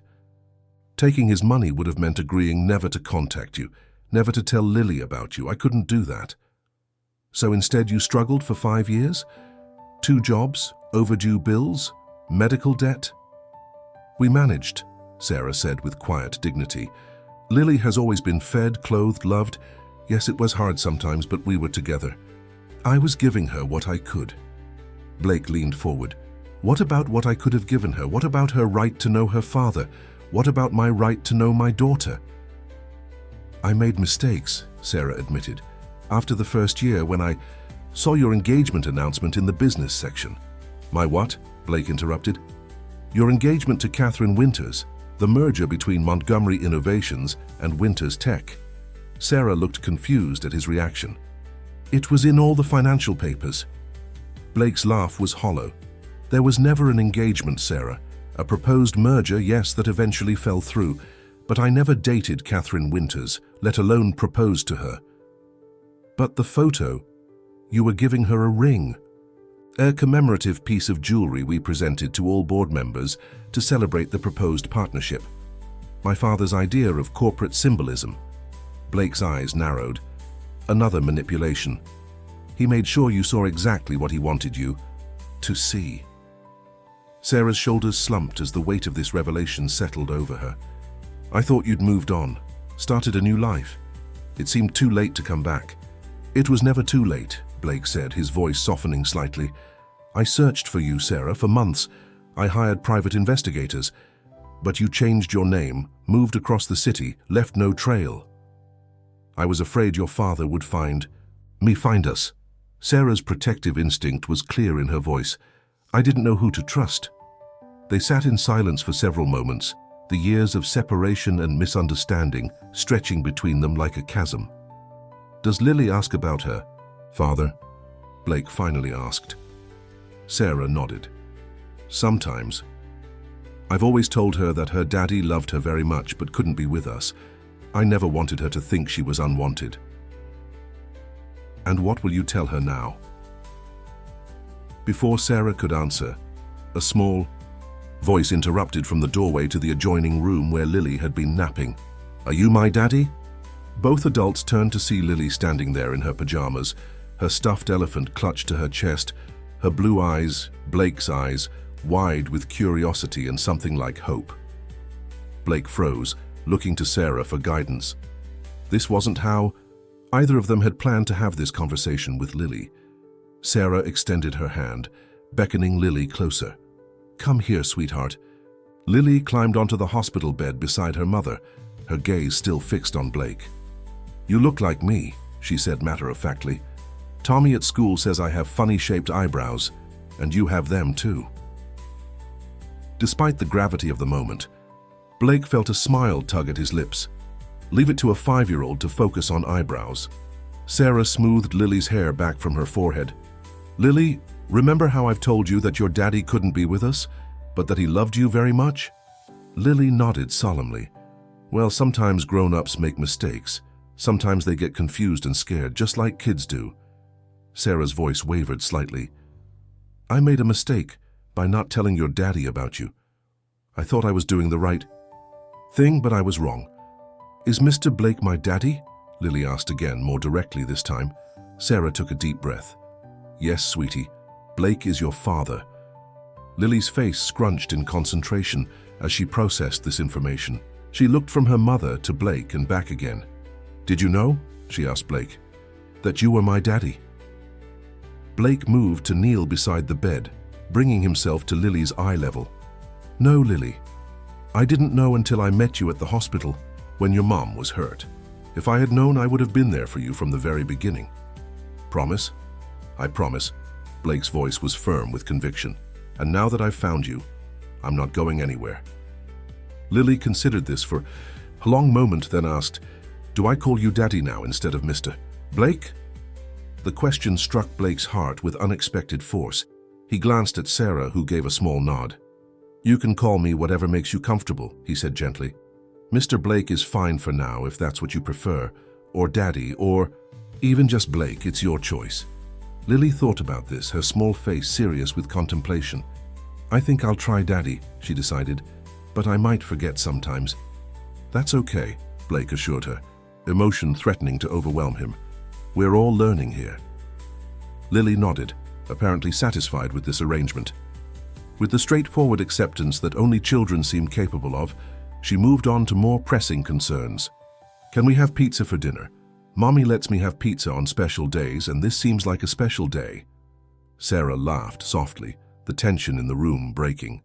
Speaker 1: Taking his money would have meant agreeing never to contact you, never to tell Lily about you. I couldn't do that. So instead you struggled for 5 years? 2 jobs, overdue bills, medical debt? We managed, Sarah said with quiet dignity. Lily has always been fed, clothed, loved. Yes, it was hard sometimes, but we were together. I was giving her what I could. Blake leaned forward. What about what I could have given her? What about her right to know her father? What about my right to know my daughter? I made mistakes, Sarah admitted. After the first year, when I saw your engagement announcement in the business section. My what? Blake interrupted. Your engagement to Catherine Winters, the merger between Montgomery Innovations and Winters Tech. Sarah looked confused at his reaction. It was in all the financial papers. Blake's laugh was hollow. There was never an engagement, Sarah. A proposed merger, yes, that eventually fell through, but I never dated Catherine Winters, let alone proposed to her. But the photo, you were giving her a ring. A commemorative piece of jewelry we presented to all board members to celebrate the proposed partnership. My father's idea of corporate symbolism. Blake's eyes narrowed. Another manipulation. He made sure you saw exactly what he wanted you to see. Sarah's shoulders slumped as the weight of this revelation settled over her. I thought you'd moved on, started a new life. It seemed too late to come back. It was never too late, Blake said, his voice softening slightly. I searched for you, Sarah, for months. I hired private investigators. But you changed your name, moved across the city, left no trail. I was afraid your father would find us. Sarah's protective instinct was clear in her voice. I didn't know who to trust. They sat in silence for several moments, the years of separation and misunderstanding stretching between them like a chasm. Does Lily ask about her father? Blake finally asked. Sarah nodded. Sometimes. I've always told her that her daddy loved her very much but couldn't be with us. I never wanted her to think she was unwanted. And what will you tell her now? Before Sarah could answer, a small voice interrupted from the doorway to the adjoining room where Lily had been napping. Are you my daddy? Both adults turned to see Lily standing there in her pajamas, her stuffed elephant clutched to her chest, her blue eyes, Blake's eyes, wide with curiosity and something like hope. Blake froze, looking to Sarah for guidance. This wasn't how either of them had planned to have this conversation with Lily. Sarah extended her hand, beckoning Lily closer. Come here, sweetheart. Lily climbed onto the hospital bed beside her mother, her gaze still fixed on Blake. You look like me, she said matter-of-factly. Tommy at school says I have funny-shaped eyebrows, and you have them too. Despite the gravity of the moment, Blake felt a smile tug at his lips. Leave it to a 5-year-old to focus on eyebrows. Sarah smoothed Lily's hair back from her forehead. Lily, remember how I've told you that your daddy couldn't be with us, but that he loved you very much? Lily nodded solemnly. Well, sometimes grown-ups make mistakes. Sometimes they get confused and scared, just like kids do. Sarah's voice wavered slightly. I made a mistake by not telling your daddy about you. I thought I was doing the right thing, but I was wrong. Is Mr. Blake my daddy? Lily asked again, more directly this time. Sarah took a deep breath. Yes, sweetie. Blake is your father. Lily's face scrunched in concentration as she processed this information. She looked from her mother to Blake and back again. Did you know, she asked Blake, that you were my daddy? Blake moved to kneel beside the bed, bringing himself to Lily's eye level. No, Lily. I didn't know until I met you at the hospital when your mom was hurt. If I had known, I would have been there for you from the very beginning. Promise? I promise. Blake's voice was firm with conviction. And now that I've found you, I'm not going anywhere. Lily considered this for a long moment, then asked, Do I call you Daddy now instead of Mr. Blake? The question struck Blake's heart with unexpected force. He glanced at Sarah, who gave a small nod. You can call me whatever makes you comfortable, he said gently. Mr. Blake is fine for now if that's what you prefer, or Daddy, or even just Blake, it's your choice. Lily thought about this, her small face serious with contemplation. I think I'll try Daddy, she decided, but I might forget sometimes. That's okay, Blake assured her, emotion threatening to overwhelm him. We're all learning here. Lily nodded, apparently satisfied with this arrangement. With the straightforward acceptance that only children seem capable of, she moved on to more pressing concerns. Can we have pizza for dinner? Mommy lets me have pizza on special days, and this seems like a special day. Sarah laughed softly, the tension in the room breaking.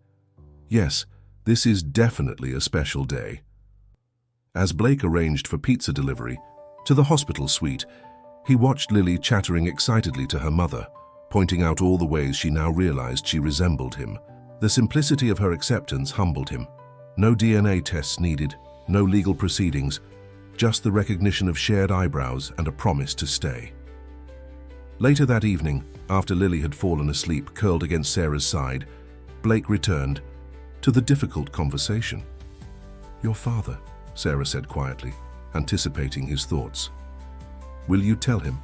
Speaker 1: Yes, this is definitely a special day. As Blake arranged for pizza delivery to the hospital suite, he watched Lily chattering excitedly to her mother, pointing out all the ways she now realized she resembled him. The simplicity of her acceptance humbled him. No DNA tests needed, no legal proceedings, just the recognition of shared eyebrows and a promise to stay. Later that evening, after Lily had fallen asleep curled against Sarah's side, Blake returned to the difficult conversation. Your father, Sarah said quietly, anticipating his thoughts. Will you tell him?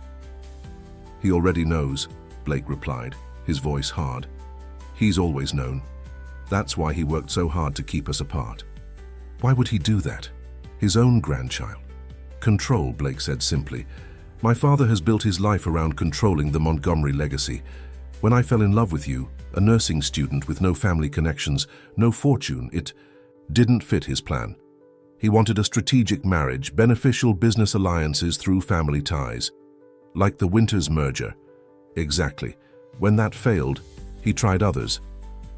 Speaker 1: He already knows, Blake replied, his voice hard. He's always known. That's why he worked so hard to keep us apart. Why would he do that? His own grandchild. Control, Blake said simply. My father has built his life around controlling the Montgomery legacy. When I fell in love with you, a nursing student with no family connections, no fortune. It didn't fit his plan. He wanted a strategic marriage, beneficial business alliances through family ties. Like the Winters merger. Exactly. When that failed, he tried others.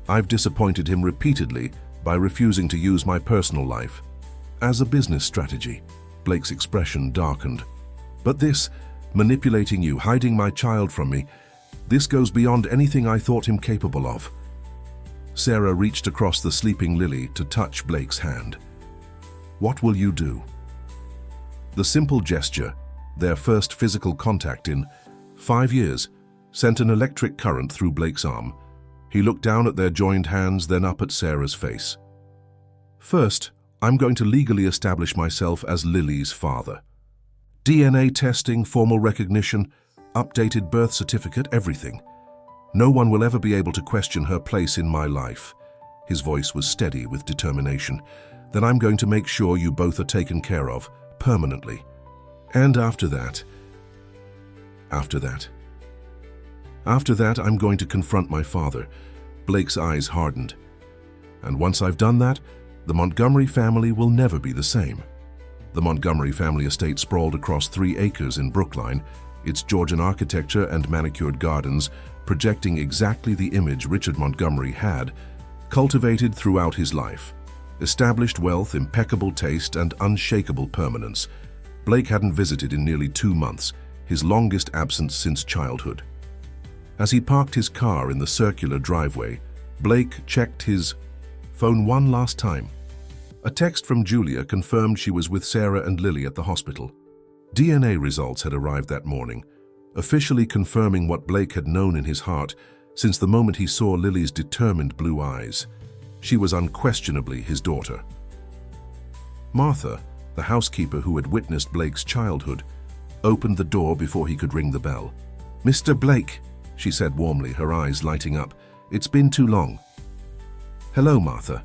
Speaker 1: I've disappointed him repeatedly by refusing to use my personal life as a business strategy. Blake's expression darkened. But this, manipulating you, hiding my child from me, this goes beyond anything I thought him capable of. Sarah reached across the sleeping Lily to touch Blake's hand. What will you do? The simple gesture, their first physical contact in 5 years, sent an electric current through Blake's arm. He looked down at their joined hands, then up at Sarah's face. First, I'm going to legally establish myself as Lily's father. DNA testing, formal recognition, updated birth certificate, everything. No one will ever be able to question her place in my life. His voice was steady with determination. Then I'm going to make sure you both are taken care of, permanently. And after that, I'm going to confront my father. Blake's eyes hardened. And once I've done that, the Montgomery family will never be the same. The Montgomery family estate sprawled across 3 acres in Brookline, its Georgian architecture and manicured gardens projecting exactly the image Richard Montgomery had cultivated throughout his life. Established wealth, impeccable taste, and unshakable permanence. Blake hadn't visited in nearly 2 months, his longest absence since childhood. As he parked his car in the circular driveway, Blake checked his phone one last time. A text from Julia confirmed she was with Sarah and Lily at the hospital. DNA results had arrived that morning, officially confirming what Blake had known in his heart since the moment he saw Lily's determined blue eyes. She was unquestionably his daughter. Martha, the housekeeper who had witnessed Blake's childhood, opened the door before he could ring the bell. "Mr. Blake," she said warmly, her eyes lighting up. "It's been too long." "Hello, Martha."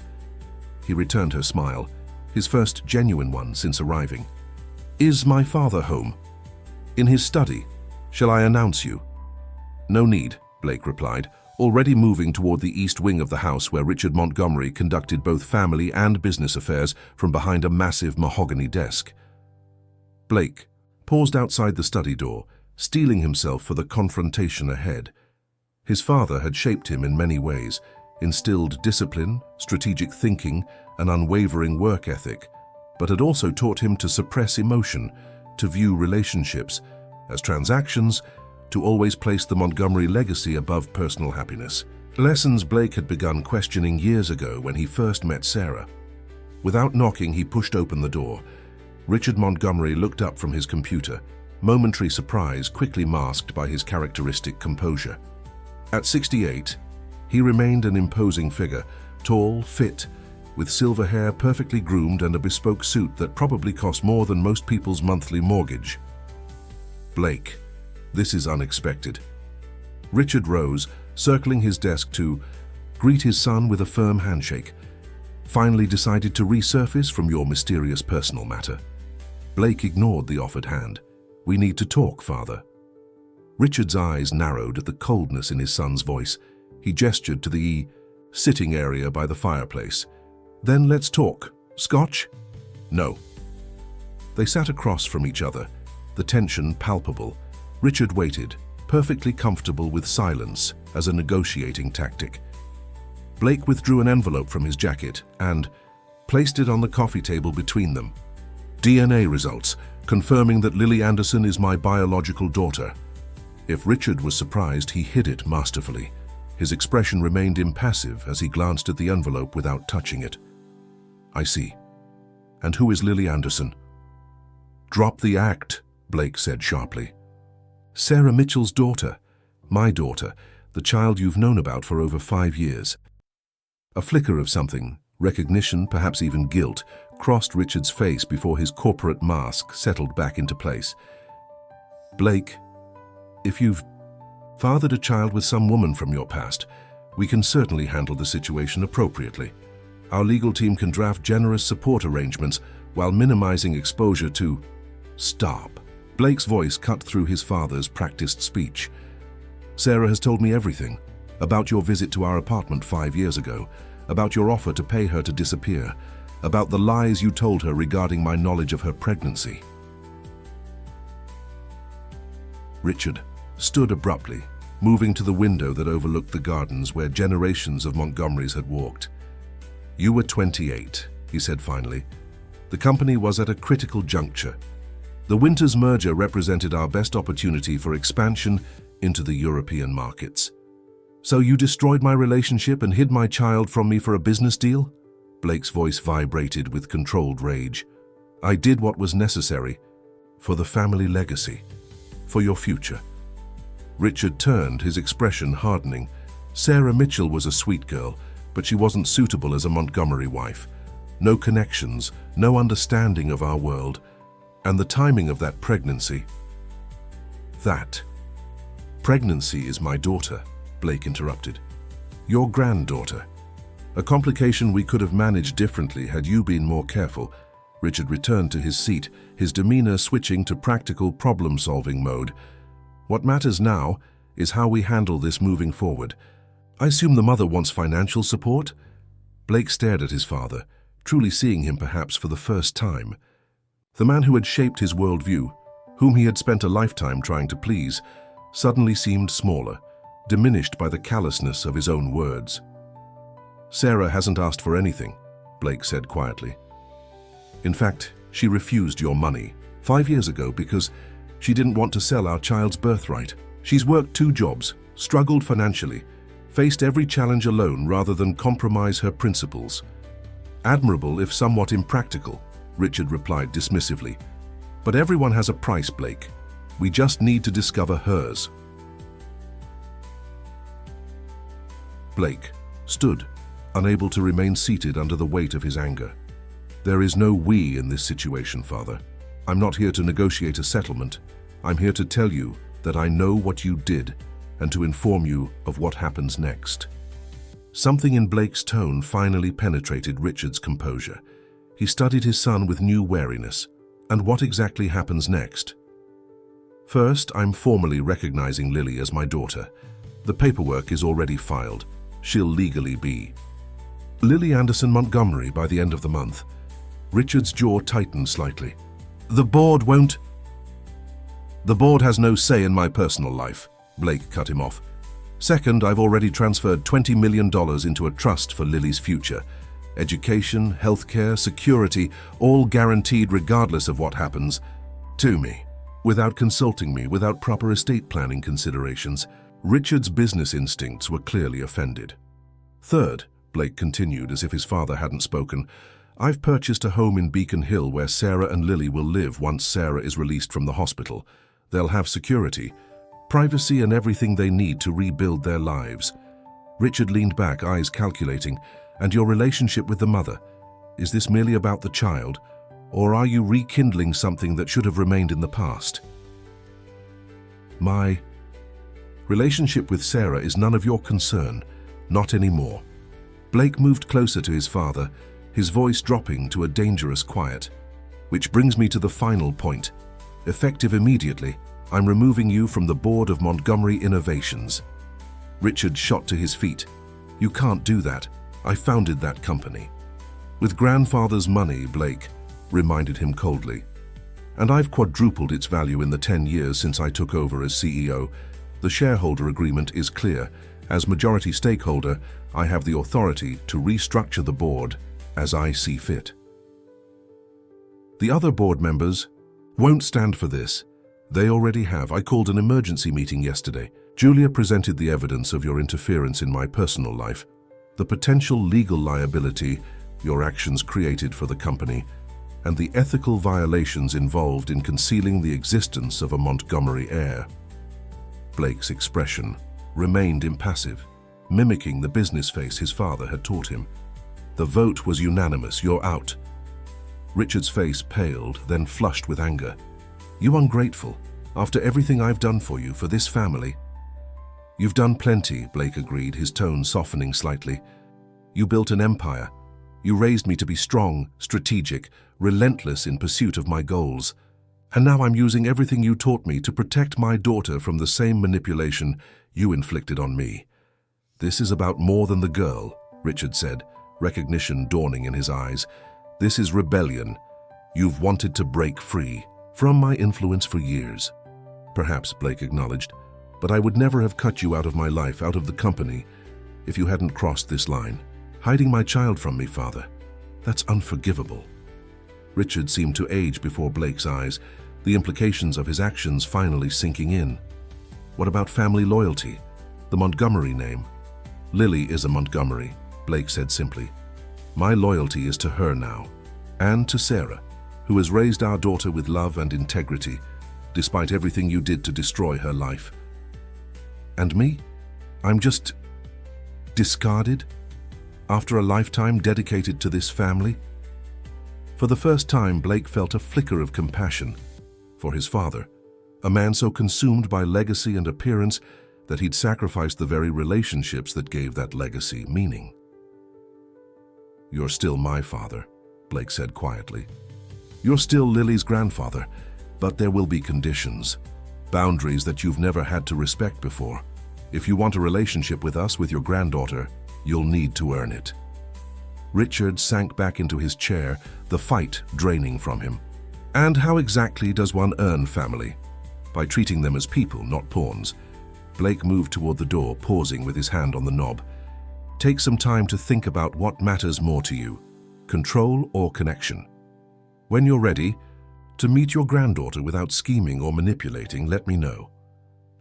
Speaker 1: He returned her smile, his first genuine one since arriving. "Is my father home?" "In his study. Shall I announce you?" "No need," Blake replied, already moving toward the east wing of the house where Richard Montgomery conducted both family and business affairs from behind a massive mahogany desk. Blake paused outside the study door, steeling himself for the confrontation ahead. His father had shaped him in many ways, instilled discipline, strategic thinking, an unwavering work ethic, but had also taught him to suppress emotion, to view relationships as transactions, to always place the Montgomery legacy above personal happiness. Lessons Blake had begun questioning years ago when he first met Sarah. Without knocking, he pushed open the door. Richard Montgomery looked up from his computer, momentary surprise quickly masked by his characteristic composure. At 68, he remained an imposing figure, tall, fit, with silver hair perfectly groomed and a bespoke suit that probably cost more than most people's monthly mortgage. "Blake, this is unexpected." Richard rose, circling his desk to greet his son with a firm handshake. "Finally decided to resurface from your mysterious personal matter." Blake ignored the offered hand. "We need to talk, Father." Richard's eyes narrowed at the coldness in his son's voice. He gestured to the sitting area by the fireplace. "Then let's talk. Scotch?" "No." They sat across from each other, the tension palpable. Richard waited, perfectly comfortable with silence as a negotiating tactic. Blake withdrew an envelope from his jacket and placed it on the coffee table between them. "DNA results, confirming that Lily Anderson is my biological daughter." If Richard was surprised, he hid it masterfully. His expression remained impassive as he glanced at the envelope without touching it. "I see. And who is Lily Anderson?" "Drop the act," Blake said sharply. "Sarah Mitchell's daughter. My daughter, the child you've known about for over 5 years. A flicker of something, recognition, perhaps even guilt, crossed Richard's face before his corporate mask settled back into place. "Blake, if you've fathered a child with some woman from your past, we can certainly handle the situation appropriately. Our legal team can draft generous support arrangements while minimizing exposure to—" "Stop." Blake's voice cut through his father's practiced speech. "Sarah has told me everything. About your visit to our apartment 5 years ago, about your offer to pay her to disappear, about the lies you told her regarding my knowledge of her pregnancy. Richard stood abruptly, moving to the window that overlooked the gardens where generations of Montgomerys had walked. "You were 28, he said finally. The company was at a critical juncture. The Winters merger represented our best opportunity for expansion into the European markets. So you destroyed my relationship and hid my child from me for a business deal?" Blake's voice vibrated with controlled rage. "I did what was necessary for the family legacy, for your future." Richard turned, his expression hardening. Sarah Mitchell was a sweet girl, but she wasn't suitable as a Montgomery wife. No connections, no understanding of our world, and the timing of that pregnancy. "That pregnancy is my daughter," Blake interrupted. "Your granddaughter. A complication we could have managed differently had you been more careful." Richard returned to his seat, his demeanor switching to practical problem-solving mode. "What matters now is how we handle this moving forward. I assume the mother wants financial support?" Blake stared at his father, truly seeing him perhaps for the first time. The man who had shaped his worldview, whom he had spent a lifetime trying to please, suddenly seemed smaller, diminished by the callousness of his own words. "Sarah hasn't asked for anything," Blake said quietly. "In fact, she refused your money 5 years ago because she didn't want to sell our child's birthright. She's worked 2 jobs, struggled financially, faced every challenge alone rather than compromise her principles." "Admirable if somewhat impractical," Richard replied dismissively. "But everyone has a price, Blake. We just need to discover hers." Blake stood, unable to remain seated under the weight of his anger. "There is no we in this situation, Father. I'm not here to negotiate a settlement. I'm here to tell you that I know what you did and to inform you of what happens next." Something in Blake's tone finally penetrated Richard's composure. He studied his son with new wariness. "And what exactly happens next?" "First, I'm formally recognizing Lily as my daughter. The paperwork is already filed. She'll legally be Lily Anderson Montgomery by the end of the month." Richard's jaw tightened slightly. "The board won't—" "The board has no say in my personal life," Blake cut him off. "Second, I've already transferred $20 million into a trust for Lily's future. Education, healthcare, security, all guaranteed regardless of what happens to me. Without consulting me, without proper estate planning considerations." Richard's business instincts were clearly offended. "Third," Blake continued as if his father hadn't spoken, "I've purchased a home in Beacon Hill where Sarah and Lily will live once Sarah is released from the hospital. They'll have security, privacy, and everything they need to rebuild their lives." Richard leaned back, eyes calculating. "And your relationship with the mother? Is this merely about the child, or are you rekindling something that should have remained in the past?" "My relationship with Sarah is none of your concern, not anymore." Blake moved closer to his father, his voice dropping to a dangerous quiet. "Which brings me to the final point. Effective immediately, I'm removing you from the board of Montgomery Innovations." Richard shot to his feet. "You can't do that. I founded that company." "With grandfather's money," Blake reminded him coldly. "And I've quadrupled its value in the 10 years since I took over as CEO. The shareholder agreement is clear. As majority stakeholder, I have the authority to restructure the board as I see fit." "The other board members won't stand for this. They already have. I called an emergency meeting yesterday. Julia presented the evidence of your interference in my personal life, the potential legal liability your actions created for the company, and the ethical violations involved in concealing the existence of a Montgomery heir." Blake's expression remained impassive, mimicking the business face his father had taught him. "The vote was unanimous. You're out." Richard's face paled, then flushed with anger. "You ungrateful, after everything I've done for you, for this family." "You've done plenty," Blake agreed, his tone softening slightly. "You built an empire. You raised me to be strong, strategic, relentless in pursuit of my goals. And now I'm using everything you taught me to protect my daughter from the same manipulation you inflicted on me." This is about more than the girl, Richard said, recognition dawning in his eyes. This is rebellion. You've wanted to break free from my influence for years. Perhaps, Blake acknowledged, but I would never have cut you out of my life, out of the company, if you hadn't crossed this line. Hiding my child from me, Father. That's unforgivable. Richard seemed to age before Blake's eyes, the implications of his actions finally sinking in. What about family loyalty? The Montgomery name? Lily is a Montgomery, Blake said simply. My loyalty is to her now, and to Sarah, who has raised our daughter with love and integrity, despite everything you did to destroy her life. And me? I'm just discarded? After a lifetime dedicated to this family? For the first time, Blake felt a flicker of compassion for his father, a man so consumed by legacy and appearance that he'd sacrificed the very relationships that gave that legacy meaning. You're still my father, Blake said quietly. You're still Lily's grandfather, but there will be conditions, boundaries that you've never had to respect before. If you want a relationship with us, with your granddaughter, you'll need to earn it. Richard sank back into his chair, the fight draining from him. And how exactly does one earn family? By treating them as people, not pawns. Blake moved toward the door, pausing with his hand on the knob. Take some time to think about what matters more to you, control or connection. When you're ready to meet your granddaughter without scheming or manipulating, let me know.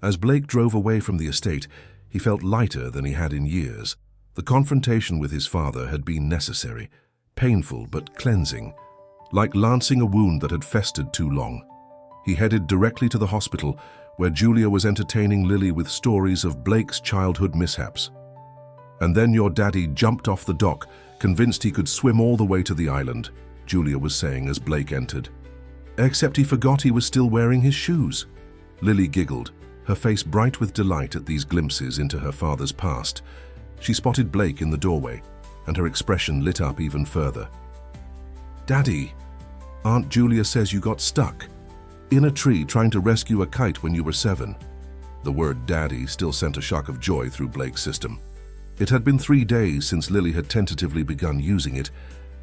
Speaker 1: As Blake drove away from the estate, he felt lighter than he had in years. The confrontation with his father had been necessary, painful but cleansing, like lancing a wound that had festered too long. He headed directly to the hospital, where Julia was entertaining Lily with stories of Blake's childhood mishaps. And then your daddy jumped off the dock, convinced he could swim all the way to the island, Julia was saying as Blake entered. Except he forgot he was still wearing his shoes. Lily giggled, her face bright with delight at these glimpses into her father's past. She spotted Blake in the doorway, and her expression lit up even further. Daddy, Aunt Julia says you got stuck in a tree trying to rescue a kite when you were 7. The word daddy still sent a shock of joy through Blake's system. It had been 3 days since Lily had tentatively begun using it,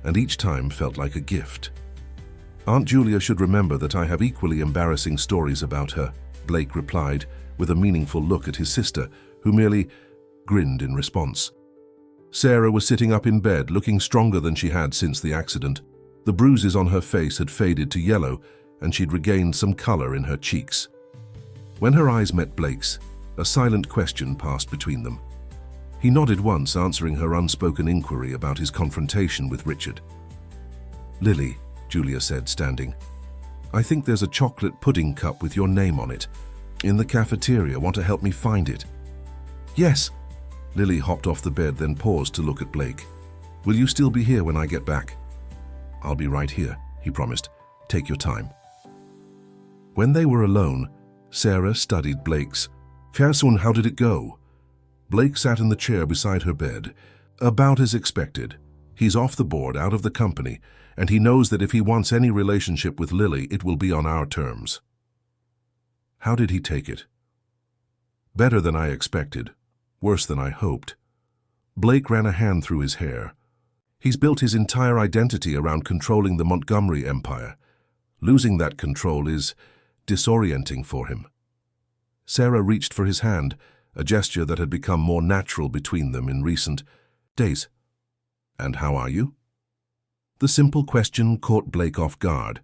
Speaker 1: and each time felt like a gift. Aunt Julia should remember that I have equally embarrassing stories about her, Blake replied, with a meaningful look at his sister, who merely grinned in response. Sarah was sitting up in bed, looking stronger than she had since the accident. The bruises on her face had faded to yellow, and she'd regained some color in her cheeks. When her eyes met Blake's, a silent question passed between them. He nodded once, answering her unspoken inquiry about his confrontation with Richard. Lily, Julia said, standing, I think there's a chocolate pudding cup with your name on it. In the cafeteria. Want to help me find it? Yes. Lily hopped off the bed, then paused to look at Blake. Will you still be here when I get back? I'll be right here, he promised. Take your time. When they were alone, Sarah studied Blake's. Fersun, how did it go? Blake sat in the chair beside her bed. About as expected. He's off the board, out of the company, and he knows that if he wants any relationship with Lily, it will be on our terms. How did he take it? Better than I expected. Worse than I hoped. Blake ran a hand through his hair. He's built his entire identity around controlling the Montgomery empire. Losing that control is disorienting for him. Sarah reached for his hand, a gesture that had become more natural between them in recent days. And how are you? The simple question caught Blake off guard.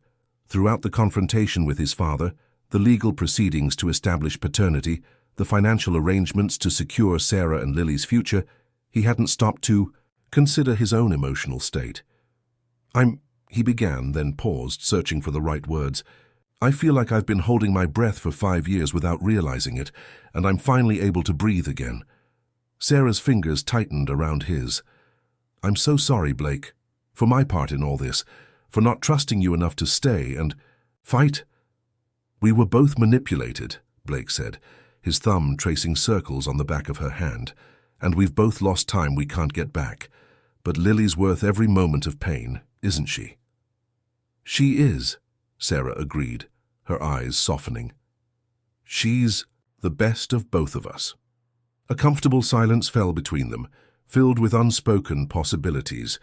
Speaker 1: Throughout the confrontation with his father, the legal proceedings to establish paternity, the financial arrangements to secure Sarah and Lily's future, he hadn't stopped to consider his own emotional state. He began, then paused, searching for the right words. I feel like I've been holding my breath for 5 years without realizing it, and I'm finally able to breathe again. Sarah's fingers tightened around his. I'm so sorry, Blake, for my part in all this, for not trusting you enough to stay and fight. We were both manipulated, Blake said, his thumb tracing circles on the back of her hand, and we've both lost time we can't get back. But Lily's worth every moment of pain, isn't she? She is, Sarah agreed, her eyes softening. She's the best of both of us. A comfortable silence fell between them, filled with unspoken possibilities.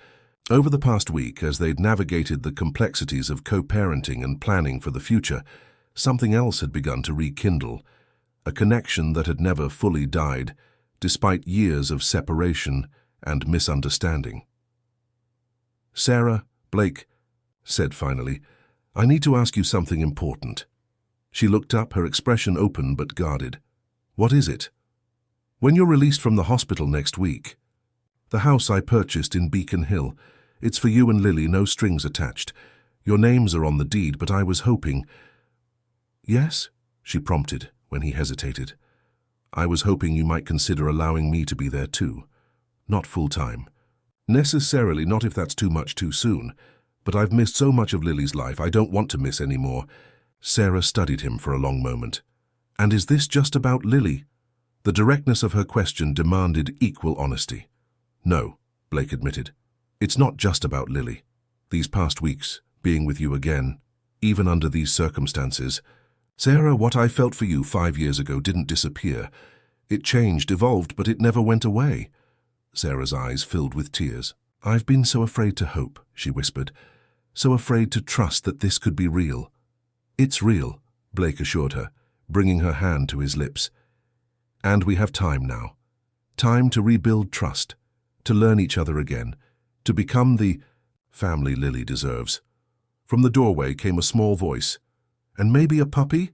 Speaker 1: Over the past week, as they'd navigated the complexities of co-parenting and planning for the future, something else had begun to rekindle, a connection that had never fully died, despite years of separation and misunderstanding. "Sarah, Blake," said finally, "I need to ask you something important." She looked up, her expression open but guarded. "What is it?" "When you're released from the hospital next week, the house I purchased in Beacon Hill, it's for you and Lily, no strings attached. Your names are on the deed, but I was hoping—" "Yes?" she prompted when he hesitated. "I was hoping you might consider allowing me to be there too. Not full-time. Necessarily, not if that's too much too soon. But I've missed so much of Lily's life, I don't want to miss any more." Sarah studied him for a long moment. "And is this just about Lily?" The directness of her question demanded equal honesty. "No," Blake admitted. "It's not just about Lily. These past weeks, being with you again, even under these circumstances. Sarah, what I felt for you 5 years ago didn't disappear. It changed, evolved, but it never went away." Sarah's eyes filled with tears. "I've been so afraid to hope," she whispered. "So afraid to trust that this could be real." "It's real," Blake assured her, bringing her hand to his lips. "And we have time now. Time to rebuild trust, to learn each other again, to become the family Lily deserves." From the doorway came a small voice. "And maybe a puppy?"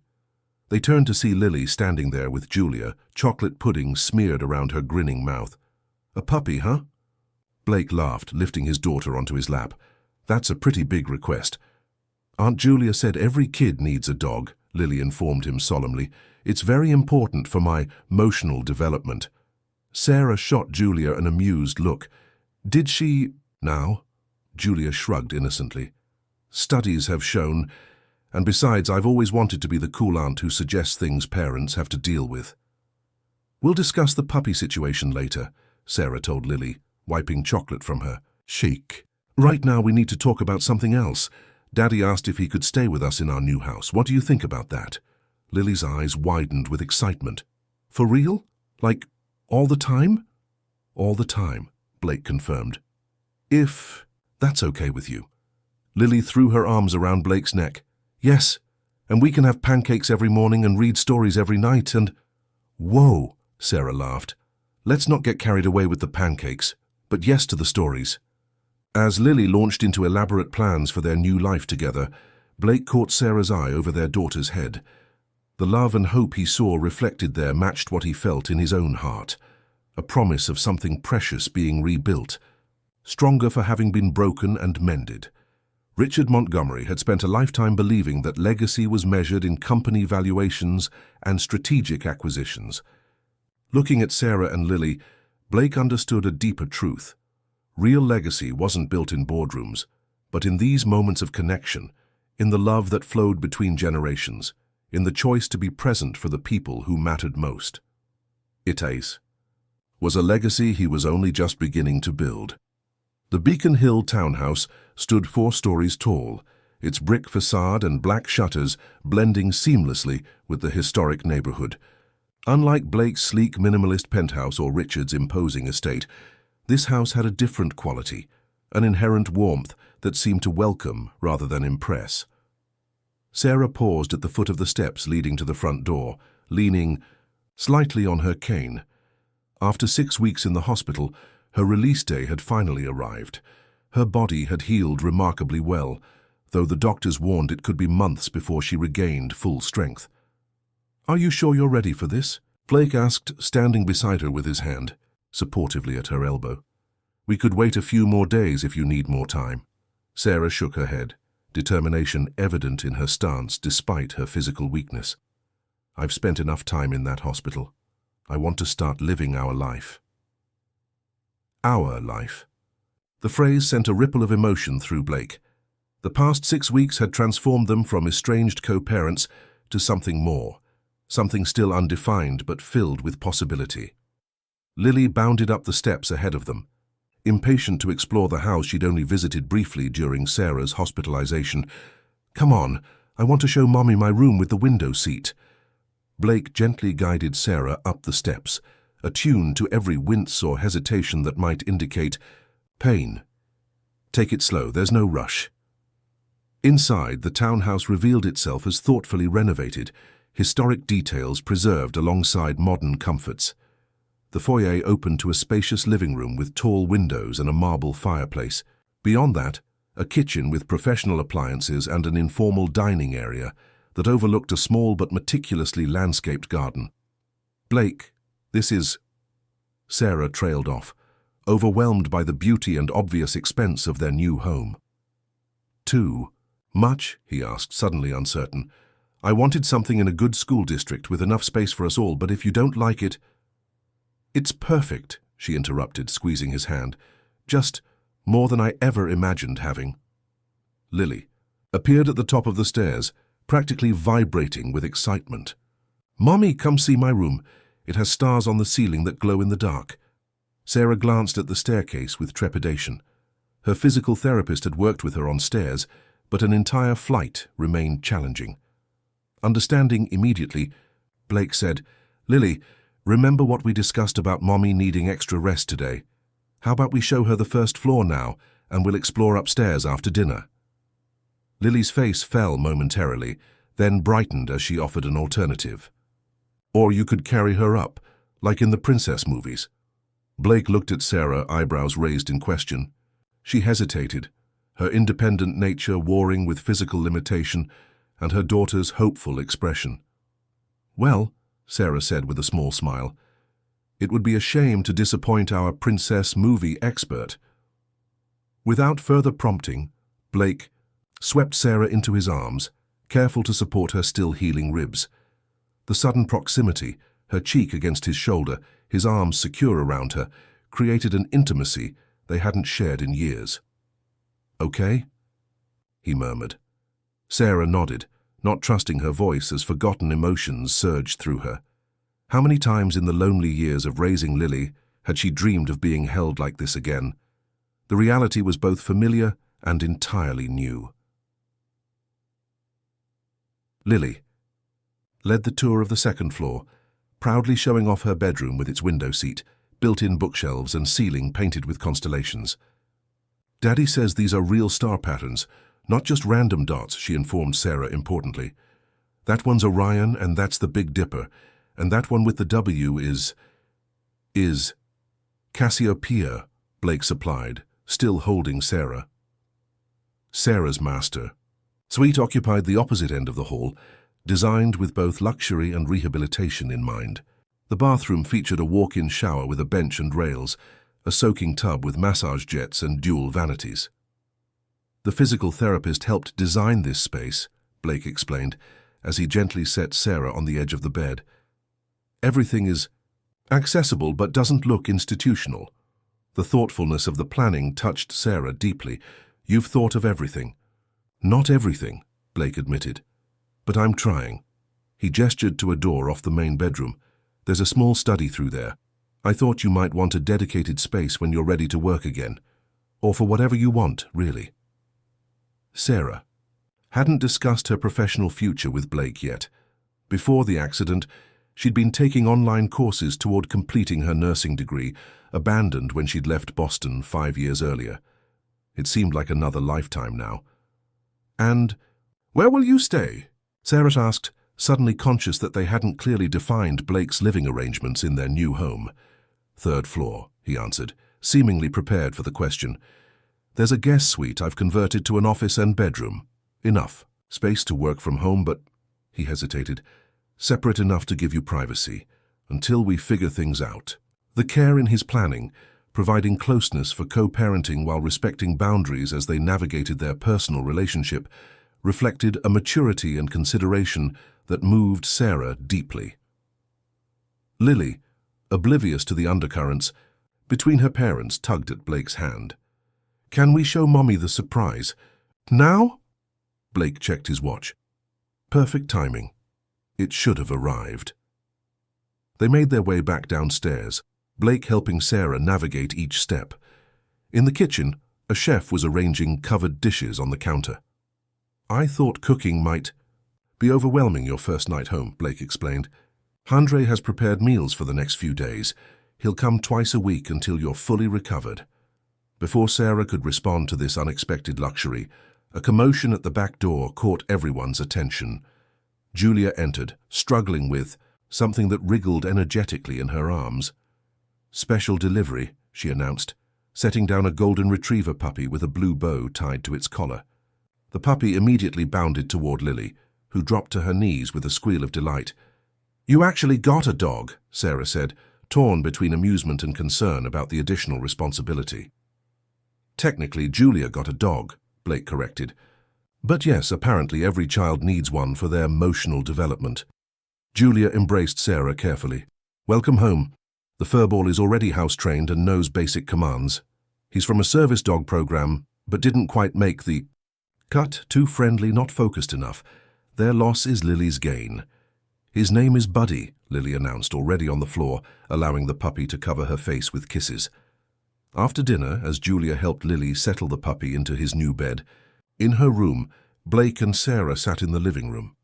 Speaker 1: They turned to see Lily standing there with Julia, chocolate pudding smeared around her grinning mouth. "A puppy, huh?" Blake laughed, lifting his daughter onto his lap. "That's a pretty big request." "Aunt Julia said every kid needs a dog," Lily informed him solemnly. "It's very important for my emotional development." Sarah shot Julia an amused look. "Did she—" "Now?" Julia shrugged innocently. "Studies have shown, and besides, I've always wanted to be the cool aunt who suggests things parents have to deal with." "We'll discuss the puppy situation later," Sarah told Lily, wiping chocolate from her cheek. "Right now we need to talk about something else. Daddy asked if he could stay with us in our new house. What do you think about that?" Lily's eyes widened with excitement. "For real? Like, all the time?" "All the time," Blake confirmed. "If that's okay with you." Lily threw her arms around Blake's neck. "Yes, and we can have pancakes every morning and read stories every night and—" "Whoa," Sarah laughed. "Let's not get carried away with the pancakes, but yes to the stories." As Lily launched into elaborate plans for their new life together, Blake caught Sarah's eye over their daughter's head. The love and hope he saw reflected there matched what he felt in his own heart, a promise of something precious being rebuilt, stronger for having been broken and mended. Richard Montgomery had spent a lifetime believing that legacy was measured in company valuations and strategic acquisitions. Looking at Sarah and Lily, Blake understood a deeper truth. Real legacy wasn't built in boardrooms, but in these moments of connection, in the love that flowed between generations, in the choice to be present for the people who mattered most. It was a legacy he was only just beginning to build. The Beacon Hill townhouse stood 4 stories tall, its brick facade and black shutters blending seamlessly with the historic neighborhood. Unlike Blake's sleek minimalist penthouse or Richard's imposing estate, this house had a different quality, an inherent warmth that seemed to welcome rather than impress. Sarah paused at the foot of the steps leading to the front door, leaning slightly on her cane. After 6 weeks in the hospital, her release day had finally arrived. Her body had healed remarkably well, though the doctors warned it could be months before she regained full strength. "Are you sure you're ready for this?" Blake asked, standing beside her with his hand supportively at her elbow. "We could wait a few more days if you need more time." Sarah shook her head, determination evident in her stance despite her physical weakness. "I've spent enough time in that hospital. I want to start living our life." Our life. The phrase sent a ripple of emotion through Blake. The past 6 weeks had transformed them from estranged co-parents to something more, something still undefined but filled with possibility. Lily bounded up the steps ahead of them, impatient to explore the house she'd only visited briefly during Sarah's hospitalization. "Come on, I want to show Mommy my room with the window seat." Blake gently guided Sarah up the steps, attuned to every wince or hesitation that might indicate pain. "Take it slow, there's no rush." Inside, the townhouse revealed itself as thoughtfully renovated, historic details preserved alongside modern comforts. The foyer opened to a spacious living room with tall windows and a marble fireplace. Beyond that, a kitchen with professional appliances and an informal dining area that overlooked a small but meticulously landscaped garden. "Blake, this is—" Sarah trailed off, overwhelmed by the beauty and obvious expense of their new home. "Too much?" he asked, suddenly uncertain. "I wanted something in a good school district with enough space for us all, but if you don't like it—" "It's perfect," she interrupted, squeezing his hand. "Just more than I ever imagined having." Lily appeared at the top of the stairs, practically vibrating with excitement. "Mommy, come see my room. It has stars on the ceiling that glow in the dark." Sarah glanced at the staircase with trepidation. Her physical therapist had worked with her on stairs, but an entire flight remained challenging. Understanding immediately, Blake said, "Lily, remember what we discussed about Mommy needing extra rest today? How about we show her the first floor now, and we'll explore upstairs after dinner?" Lily's face fell momentarily, then brightened as she offered an alternative. "Or you could carry her up, like in the princess movies." Blake looked at Sarah, eyebrows raised in question. She hesitated, her independent nature warring with physical limitation and her daughter's hopeful expression. "Well," Sarah said with a small smile, "it would be a shame to disappoint our princess movie expert." Without further prompting, Blake swept Sarah into his arms, careful to support her still healing ribs. The sudden proximity, her cheek against his shoulder, his arms secure around her, created an intimacy they hadn't shared in years. "Okay?" he murmured. Sarah nodded, not trusting her voice as forgotten emotions surged through her. How many times in the lonely years of raising Lily had she dreamed of being held like this again? The reality was both familiar and entirely new. Lily led the tour of the second floor, proudly showing off her bedroom with its window seat, built-in bookshelves and ceiling painted with constellations. "Daddy says these are real star patterns, not just random dots," she informed Sarah importantly. "That one's Orion and that's the Big Dipper, and that one with the W is Cassiopeia," Blake supplied, still holding Sarah. Sarah's master suite occupied the opposite end of the hall, designed with both luxury and rehabilitation in mind. The bathroom featured a walk-in shower with a bench and rails, a soaking tub with massage jets and dual vanities. "The physical therapist helped design this space," Blake explained, as he gently set Sarah on the edge of the bed. "Everything is accessible but doesn't look institutional." The thoughtfulness of the planning touched Sarah deeply. "You've thought of everything." "Not everything," Blake admitted. "But I'm trying." He gestured to a door off the main bedroom. "There's a small study through there. I thought you might want a dedicated space when you're ready to work again. Or for whatever you want, really." Sarah hadn't discussed her professional future with Blake yet. Before the accident, she'd been taking online courses toward completing her nursing degree, abandoned when she'd left Boston 5 years earlier. It seemed like another lifetime now. "And where will you stay?" Sarah asked, suddenly conscious that they hadn't clearly defined Blake's living arrangements in their new home. "Third floor," he answered, seemingly prepared for the question. "There's a guest suite I've converted to an office and bedroom. Enough space to work from home, but," he hesitated, "separate enough to give you privacy, until we figure things out." The care in his planning, providing closeness for co-parenting while respecting boundaries as they navigated their personal relationship, reflected a maturity and consideration that moved Sarah deeply. Lily, oblivious to the undercurrents, between her parents tugged at Blake's hand. "Can we show Mommy the surprise? Now?" Blake checked his watch. Perfect timing. It should have arrived. They made their way back downstairs, Blake helping Sarah navigate each step. In the kitchen, a chef was arranging covered dishes on the counter. "I thought cooking might be overwhelming your first night home," Blake explained. Andre has prepared meals for the next few days. He'll come twice a week until you're fully recovered." Before Sarah could respond to this unexpected luxury, a commotion at the back door caught everyone's attention. Julia entered, struggling with something that wriggled energetically in her arms. "Special delivery," she announced, setting down a golden retriever puppy with a blue bow tied to its collar. The puppy immediately bounded toward Lily, who dropped to her knees with a squeal of delight. "You actually got a dog," Sarah said, torn between amusement and concern about the additional responsibility. "Technically, Julia got a dog," Blake corrected. "But yes, apparently every child needs one for their emotional development." Julia embraced Sarah carefully. "Welcome home. The furball is already house-trained and knows basic commands. He's from a service dog program, but didn't quite make the cut. Too friendly, not focused enough. Their loss is Lily's gain." "His name is Buddy," Lily announced, already on the floor, allowing the puppy to cover her face with kisses. After dinner, as Julia helped Lily settle the puppy into his new bed, in her room, Blake and Sarah sat in the living room.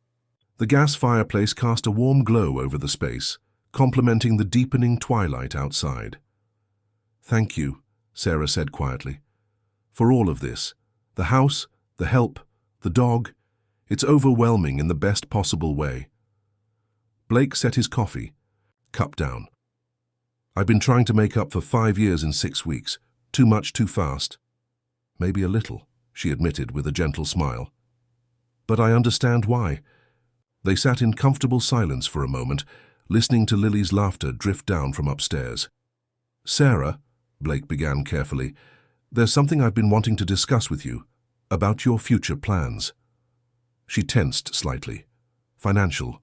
Speaker 1: The gas fireplace cast a warm glow over the space, complementing the deepening twilight outside. "Thank you," Sarah said quietly, "for all of this. The house, the help, the dog. It's overwhelming in the best possible way." Blake set his coffee, cup down. "I've been trying to make up for 5 years in 6 weeks. Too much, too fast." "Maybe a little," she admitted with a gentle smile. "But I understand why." They sat in comfortable silence for a moment, listening to Lily's laughter drift down from upstairs. "Sarah," Blake began carefully, "there's something I've been wanting to discuss with you, about your future plans." She tensed slightly. Financial.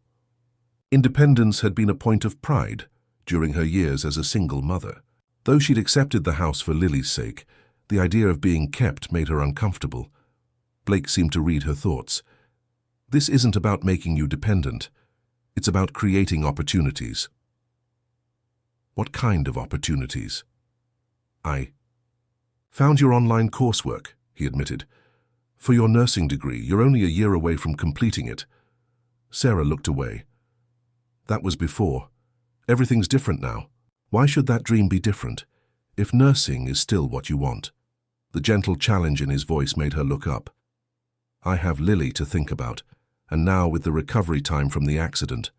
Speaker 1: Independence had been a point of pride during her years as a single mother. Though she'd accepted the house for Lily's sake, the idea of being kept made her uncomfortable. Blake seemed to read her thoughts. "This isn't about making you dependent. It's about creating opportunities." "What kind of opportunities?" "I found your online coursework," he admitted. "For your nursing degree, you're only a year away from completing it." Sarah looked away. "That was before. Everything's different now. Why should that dream be different, if nursing is still what you want?" The gentle challenge in his voice made her look up. "I have Lily to think about, and now with the recovery time from the accident.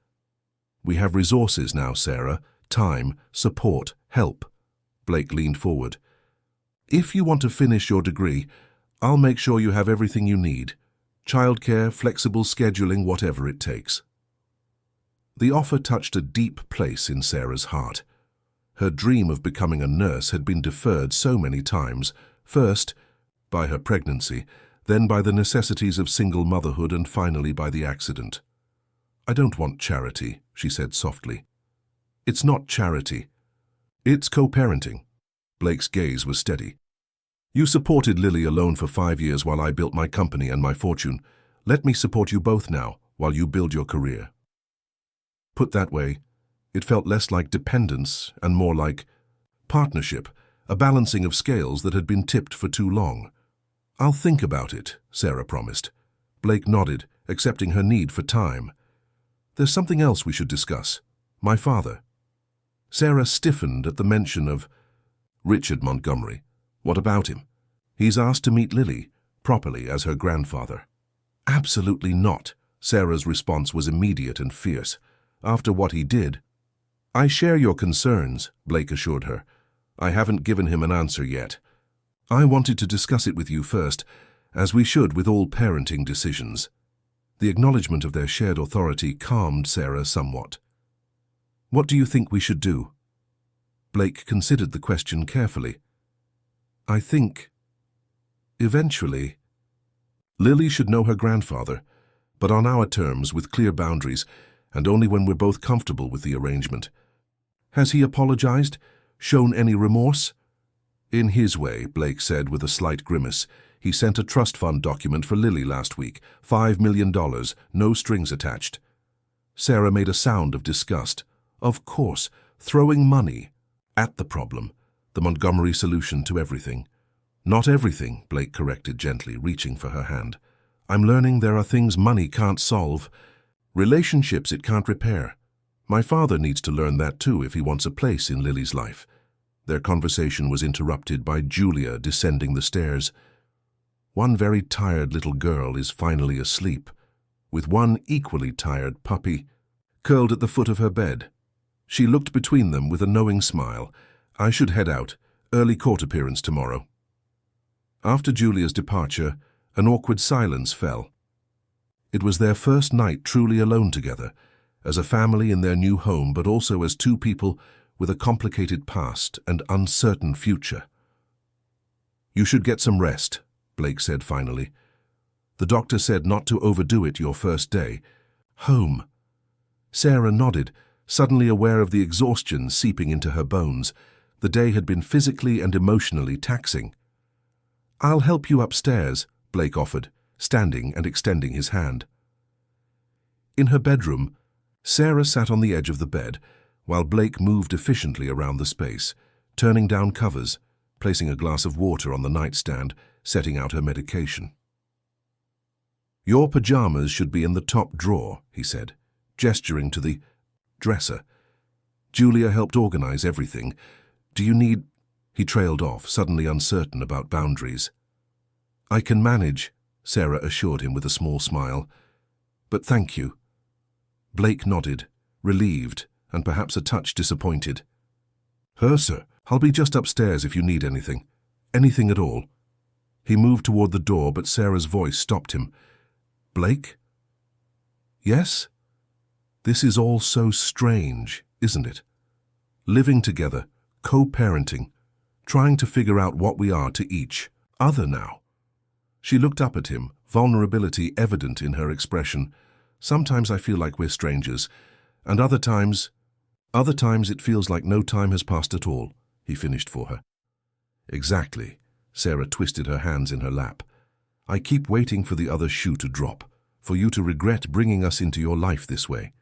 Speaker 1: We have resources now, Sarah. Time, support, help." Blake leaned forward. "If you want to finish your degree, I'll make sure you have everything you need. Childcare, flexible scheduling, whatever it takes." The offer touched a deep place in Sarah's heart. Her dream of becoming a nurse had been deferred so many times, first by her pregnancy, then by the necessities of single motherhood, and finally by the accident. "I don't want charity," she said softly. "It's not charity. It's co-parenting." Blake's gaze was steady. "You supported Lily alone for 5 years while I built my company and my fortune. Let me support you both now, while you build your career." Put that way, it felt less like dependence and more like partnership, a balancing of scales that had been tipped for too long. "I'll think about it," Sarah promised. Blake nodded, accepting her need for time. "There's something else we should discuss. My father." Sarah stiffened at the mention of Richard Montgomery. "What about him?" "He's asked to meet Lily, properly as her grandfather." "Absolutely not." Sarah's response was immediate and fierce. "After what he did." "I share your concerns," Blake assured her. "I haven't given him an answer yet. I wanted to discuss it with you first, as we should with all parenting decisions." The acknowledgement of their shared authority calmed Sarah somewhat. "What do you think we should do?" Blake considered the question carefully. "I think, eventually, Lily should know her grandfather, but on our terms, with clear boundaries, and only when we're both comfortable with the arrangement. Has he apologized? Shown any remorse?" "In his way," Blake said with a slight grimace. "He sent a trust fund document for Lily last week, $5 million, no strings attached." Sarah made a sound of disgust. Of course, throwing money at the problem, the Montgomery solution to everything. "Not everything," Blake corrected gently, reaching for her hand. "I'm learning there are things money can't solve. Relationships it can't repair. My father needs to learn that too if he wants a place in Lily's life. Their conversation was interrupted by Julia descending the stairs. One very tired little girl is finally asleep, with one equally tired puppy curled at the foot of her bed. She looked between them with a knowing smile. I should head out. Early court appearance tomorrow. After Julia's departure, an awkward silence fell. It was their first night truly alone together, as a family in their new home, but also as two people with a complicated past and uncertain future. You should get some rest, Blake said finally. The doctor said not to overdo it your first day. Home. Sarah nodded, suddenly aware of the exhaustion seeping into her bones. The day had been physically and emotionally taxing. I'll help you upstairs, Blake offered, standing and extending his hand. In her bedroom, Sarah sat on the edge of the bed, while Blake moved efficiently around the space, turning down covers, placing a glass of water on the nightstand, setting out her medication. Your pajamas should be in the top drawer, he said, gesturing to the dresser. Julia helped organize everything. Do you need... He trailed off, suddenly uncertain about boundaries. I can manage, Sarah assured him with a small smile. But thank you. Blake nodded, relieved, and perhaps a touch disappointed. Sir, I'll be just upstairs if you need anything. Anything at all. He moved toward the door, but Sarah's voice stopped him. Blake? Yes? This is all so strange, isn't it? Living together, co-parenting, trying to figure out what we are to each other now. She looked up at him, vulnerability evident in her expression. Sometimes I feel like we're strangers, and other times it feels like no time has passed at all, he finished for her. Exactly. Sarah twisted her hands in her lap. I keep waiting for the other shoe to drop, for you to regret bringing us into your life this way.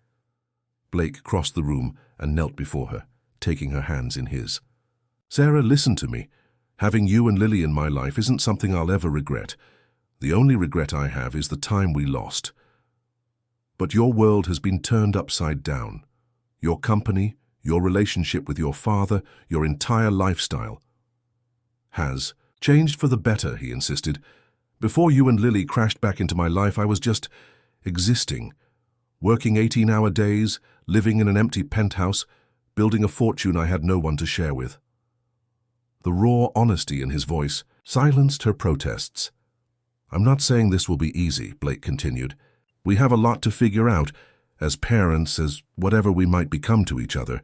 Speaker 1: Blake crossed the room and knelt before her, taking her hands in his. Sarah, listen to me. Having you and Lily in my life isn't something I'll ever regret. The only regret I have is the time we lost. But your world has been turned upside down. Your company, your relationship with your father, your entire lifestyle has changed for the better, he insisted. Before you and Lily crashed back into my life, I was just existing, working 18-hour days, living in an empty penthouse, building a fortune I had no one to share with. The raw honesty in his voice silenced her protests. I'm not saying this will be easy, Blake continued. We have a lot to figure out, as parents, as whatever we might become to each other.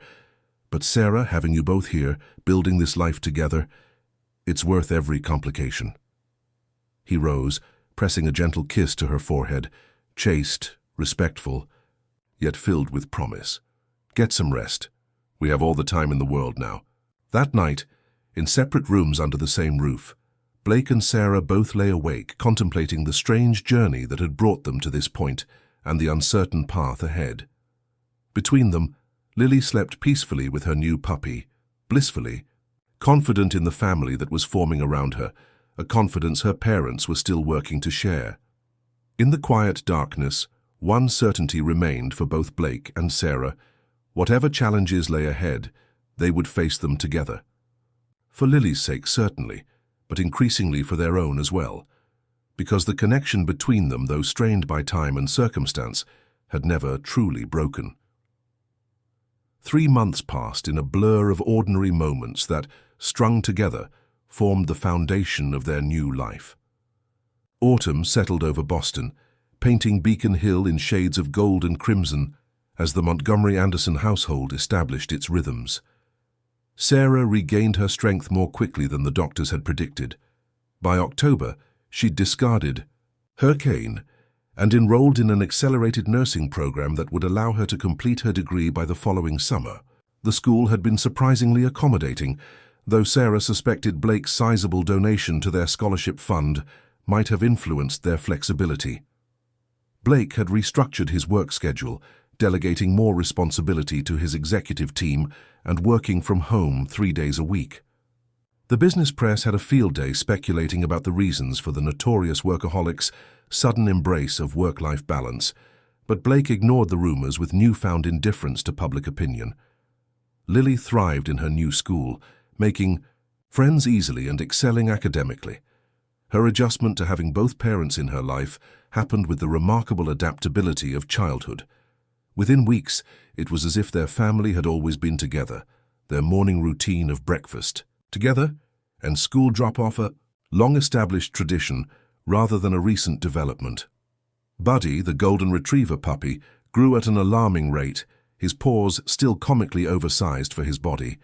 Speaker 1: But Sarah, having you both here, building this life together, it's worth every complication. He rose, pressing a gentle kiss to her forehead, chaste, respectful, yet filled with promise. Get some rest. We have all the time in the world now. That night, in separate rooms under the same roof, Blake and Sarah both lay awake, contemplating the strange journey that had brought them to this point and the uncertain path ahead. Between them, Lily slept peacefully with her new puppy, blissfully, confident in the family that was forming around her, a confidence her parents were still working to share. In the quiet darkness, one certainty remained for both Blake and Sarah. Whatever challenges lay ahead, they would face them together. For Lily's sake, certainly, but increasingly for their own as well, because the connection between them, though strained by time and circumstance, had never truly broken. 3 months passed in a blur of ordinary moments that, strung together, formed the foundation of their new life. Autumn settled over Boston, painting Beacon Hill in shades of gold and crimson as the Montgomery Anderson household established its rhythms. Sarah regained her strength more quickly than the doctors had predicted. By October, she'd discarded her cane and enrolled in an accelerated nursing program that would allow her to complete her degree by the following summer. The school had been surprisingly accommodating, though Sarah suspected Blake's sizable donation to their scholarship fund might have influenced their flexibility. Blake had restructured his work schedule, delegating more responsibility to his executive team and working from home 3 days a week. The business press had a field day speculating about the reasons for the notorious workaholic's sudden embrace of work-life balance, But Blake ignored the rumors with newfound indifference to public opinion. Lily thrived in her new school, making friends easily and excelling academically. Her adjustment to having both parents in her life happened with the remarkable adaptability of childhood. Within weeks, it was as if their family had always been together, their morning routine of breakfast together and school drop-off a long-established tradition rather than a recent development. Buddy, the golden retriever puppy, grew at an alarming rate, his paws still comically oversized for his body.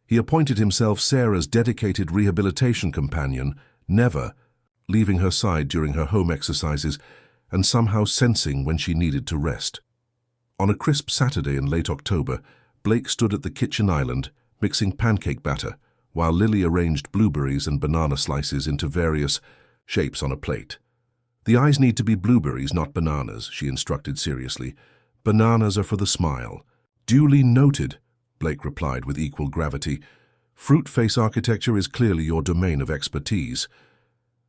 Speaker 1: He appointed himself Sarah's dedicated rehabilitation companion, never leaving her side during her home exercises and somehow sensing when she needed to rest. On a crisp Saturday in late October, Blake stood at the kitchen island, mixing pancake batter, while Lily arranged blueberries and banana slices into various shapes on a plate. "The eyes need to be blueberries, not bananas," she instructed seriously. "Bananas are for the smile." "Duly noted," Blake replied with equal gravity. "Fruit face architecture is clearly your domain of expertise."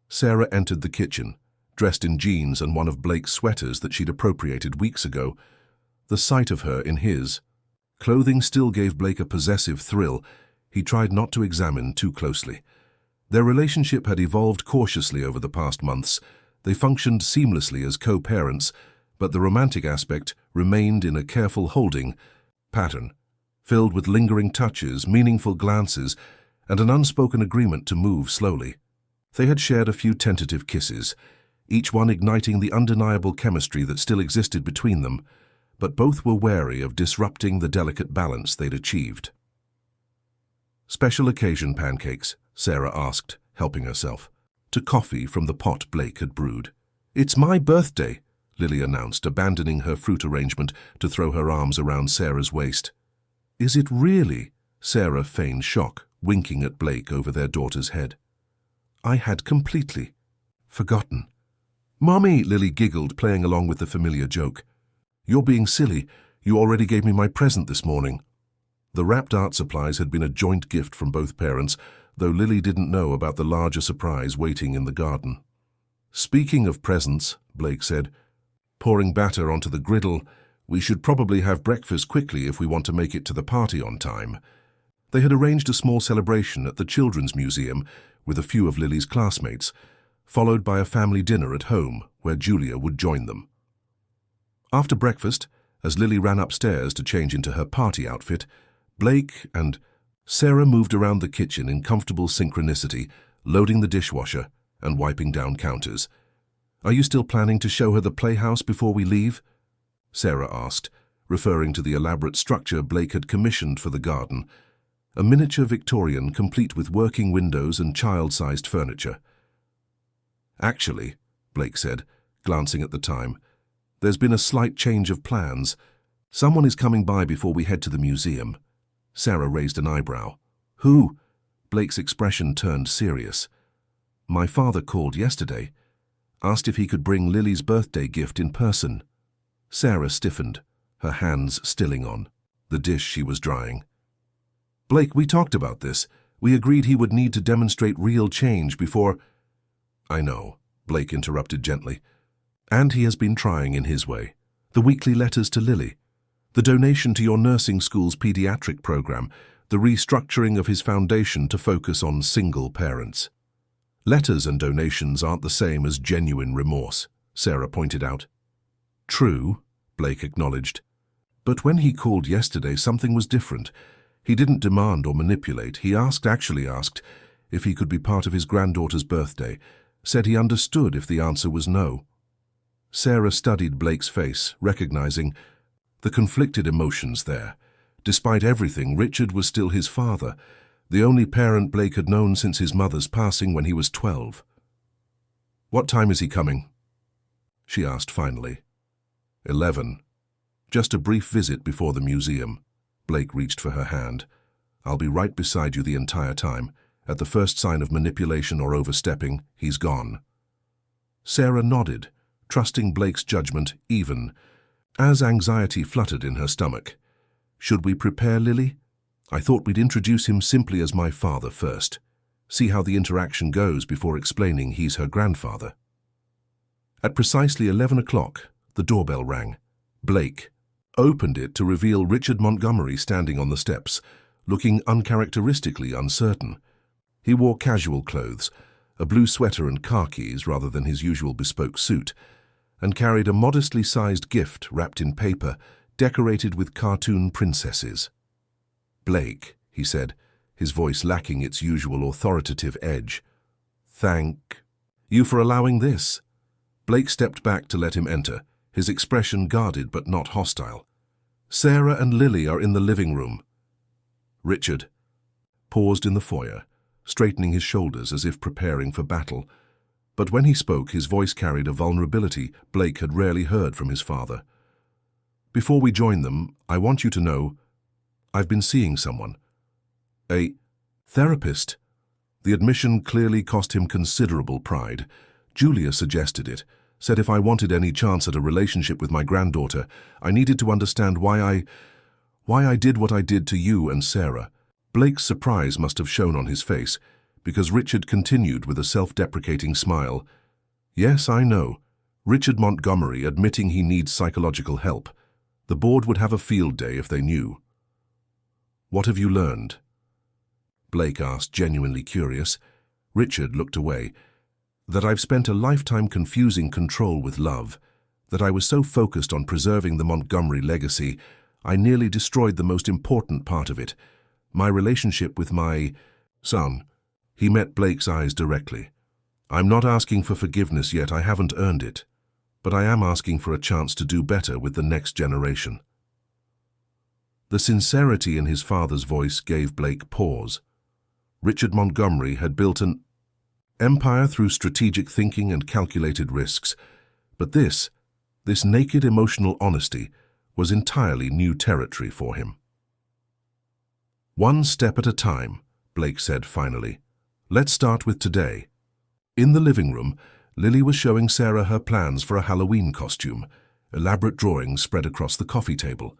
Speaker 1: Sarah entered the kitchen, dressed in jeans and one of Blake's sweaters that she'd appropriated weeks ago. The sight of her in his clothing still gave Blake a possessive thrill. He tried not to examine too closely. Their relationship had evolved cautiously over the past months. They functioned seamlessly as co-parents, but the romantic aspect remained in a careful holding pattern, filled with lingering touches, meaningful glances, and an unspoken agreement to move slowly. They had shared a few tentative kisses, each one igniting the undeniable chemistry that still existed between them, but both were wary of disrupting the delicate balance they'd achieved. "Special occasion pancakes?" Sarah asked, helping herself to coffee from the pot Blake had brewed. "It's my birthday," Lily announced, abandoning her fruit arrangement to throw her arms around Sarah's waist. "Is it really?" Sarah feigned shock, winking at Blake over their daughter's head. "I had completely forgotten." "Mommy," Lily giggled, playing along with the familiar joke. "You're being silly. You already gave me my present this morning." The wrapped art supplies had been a joint gift from both parents, though Lily didn't know about the larger surprise waiting in the garden. "Speaking of presents," Blake said, pouring batter onto the griddle, "we should probably have breakfast quickly if we want to make it to the party on time." They had arranged a small celebration at the Children's Museum with a few of Lily's classmates, followed by a family dinner at home where Julia would join them. After breakfast, as Lily ran upstairs to change into her party outfit, Blake and Sarah moved around the kitchen in comfortable synchronicity, loading the dishwasher and wiping down counters. "Are you still planning to show her the playhouse before we leave?" Sarah asked, referring to the elaborate structure Blake had commissioned for the garden, a miniature Victorian complete with working windows and child-sized furniture. "Actually," Blake said, glancing at the time, "there's been a slight change of plans. Someone is coming by before we head to the museum." Sarah raised an eyebrow. "Who?" Blake's expression turned serious. "My father called yesterday, asked if he could bring Lily's birthday gift in person." Sarah stiffened, her hands stilling on the dish she was drying. "Blake, we talked about this. We agreed he would need to demonstrate real change before—" "I know," Blake interrupted gently. "And he has been trying in his way. The weekly letters to Lily, the donation to your nursing school's pediatric program, the restructuring of his foundation to focus on single parents." "Letters and donations aren't the same as genuine remorse," Sarah pointed out. "True," Blake acknowledged. "But when he called yesterday, something was different. He didn't demand or manipulate. He actually asked if he could be part of his granddaughter's birthday, said he understood if the answer was no." Sarah studied Blake's face, recognizing the conflicted emotions there. Despite everything, Richard was still his father, the only parent Blake had known since his mother's passing when he was 12. "What time is he coming?" she asked finally. 11. Just a brief visit before the museum. Blake reached for her hand. "I'll be right beside you the entire time. At the first sign of manipulation or overstepping, he's gone." Sarah nodded, trusting Blake's judgment even, as anxiety fluttered in her stomach. "Should we prepare Lily? I thought we'd introduce him simply as my father first. See how the interaction goes before explaining he's her grandfather." At precisely 11 o'clock, the doorbell rang. Blake opened it to reveal Richard Montgomery standing on the steps, looking uncharacteristically uncertain. He wore casual clothes, a blue sweater and khakis rather than his usual bespoke suit, and carried a modestly sized gift wrapped in paper, decorated with cartoon princesses. "Blake," he said, his voice lacking its usual authoritative edge. "Thank you for allowing this." Blake stepped back to let him enter, his expression guarded but not hostile. "Sarah and Lily are in the living room." Richard paused in the foyer, straightening his shoulders as if preparing for battle. But when he spoke, his voice carried a vulnerability Blake had rarely heard from his father. "Before we join them, I want you to know I've been seeing someone. A therapist." The admission clearly cost him considerable pride. Julia suggested it, said if I wanted any chance at a relationship with my granddaughter, I needed to understand why I did what I did to you and Sarah. Blake's surprise must have shown on his face, because Richard continued with a self-deprecating smile. "Yes, I know. Richard Montgomery admitting he needs psychological help. The board would have a field day if they knew." "What have you learned?" Blake asked, genuinely curious. Richard looked away. "That I've spent a lifetime confusing control with love, that I was so focused on preserving the Montgomery legacy, I nearly destroyed the most important part of it, my relationship with my son." He met Blake's eyes directly. "I'm not asking for forgiveness yet, I haven't earned it. But I am asking for a chance to do better with the next generation." The sincerity in his father's voice gave Blake pause. Richard Montgomery had built an empire through strategic thinking and calculated risks, but this naked emotional honesty was entirely new territory for him. "One step at a time," Blake said finally. "Let's start with today." In the living room, Lily was showing Sarah her plans for a Halloween costume, elaborate drawings spread across the coffee table.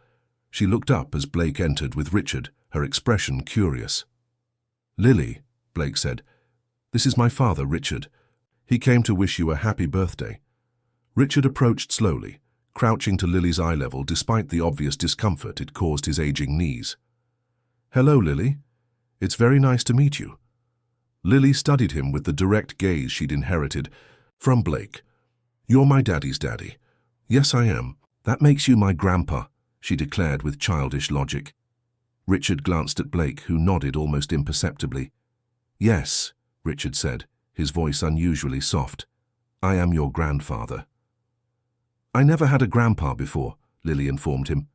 Speaker 1: She looked up as Blake entered with Richard, her expression curious. "Lily," Blake said, "this is my father, Richard. He came to wish you a happy birthday." Richard approached slowly, crouching to Lily's eye level despite the obvious discomfort it caused his aging knees. "Hello, Lily. It's very nice to meet you." Lily studied him with the direct gaze she'd inherited from Blake. "You're my daddy's daddy." "Yes, I am. That makes you my grandpa," she declared with childish logic. Richard glanced at Blake, who nodded almost imperceptibly. "Yes," Richard said, his voice unusually soft. "I am your grandfather." "I never had a grandpa before," Lily informed him.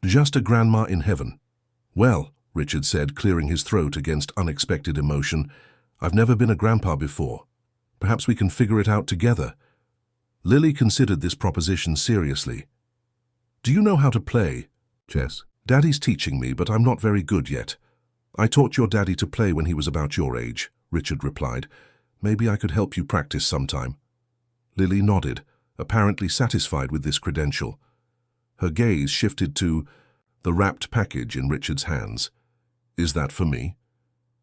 Speaker 1: "Just a grandma in heaven." "Well," Richard said, clearing his throat against unexpected emotion, "I've never been a grandpa before. Perhaps we can figure it out together." Lily considered this proposition seriously. "Do you know how to play chess?" "Daddy's teaching me, but I'm not very good yet." "I taught your daddy to play when he was about your age," Richard replied. "Maybe I could help you practice sometime." Lily nodded, apparently satisfied with this credential. Her gaze shifted to the wrapped package in Richard's hands. "Is that for me?"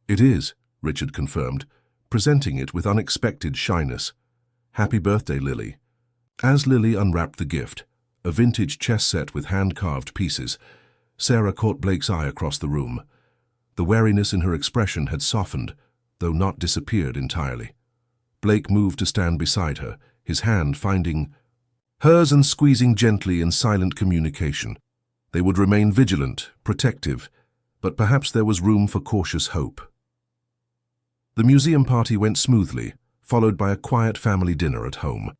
Speaker 1: "It is," Richard confirmed, presenting it with unexpected shyness. "Happy birthday, Lily." As Lily unwrapped the gift, a vintage chess set with hand-carved pieces, Sarah caught Blake's eye across the room. The wariness in her expression had softened, though not disappeared entirely. Blake moved to stand beside her, his hand finding hers and squeezing gently in silent communication. They would remain vigilant, protective, but perhaps there was room for cautious hope. The museum party went smoothly, followed by a quiet family dinner at home.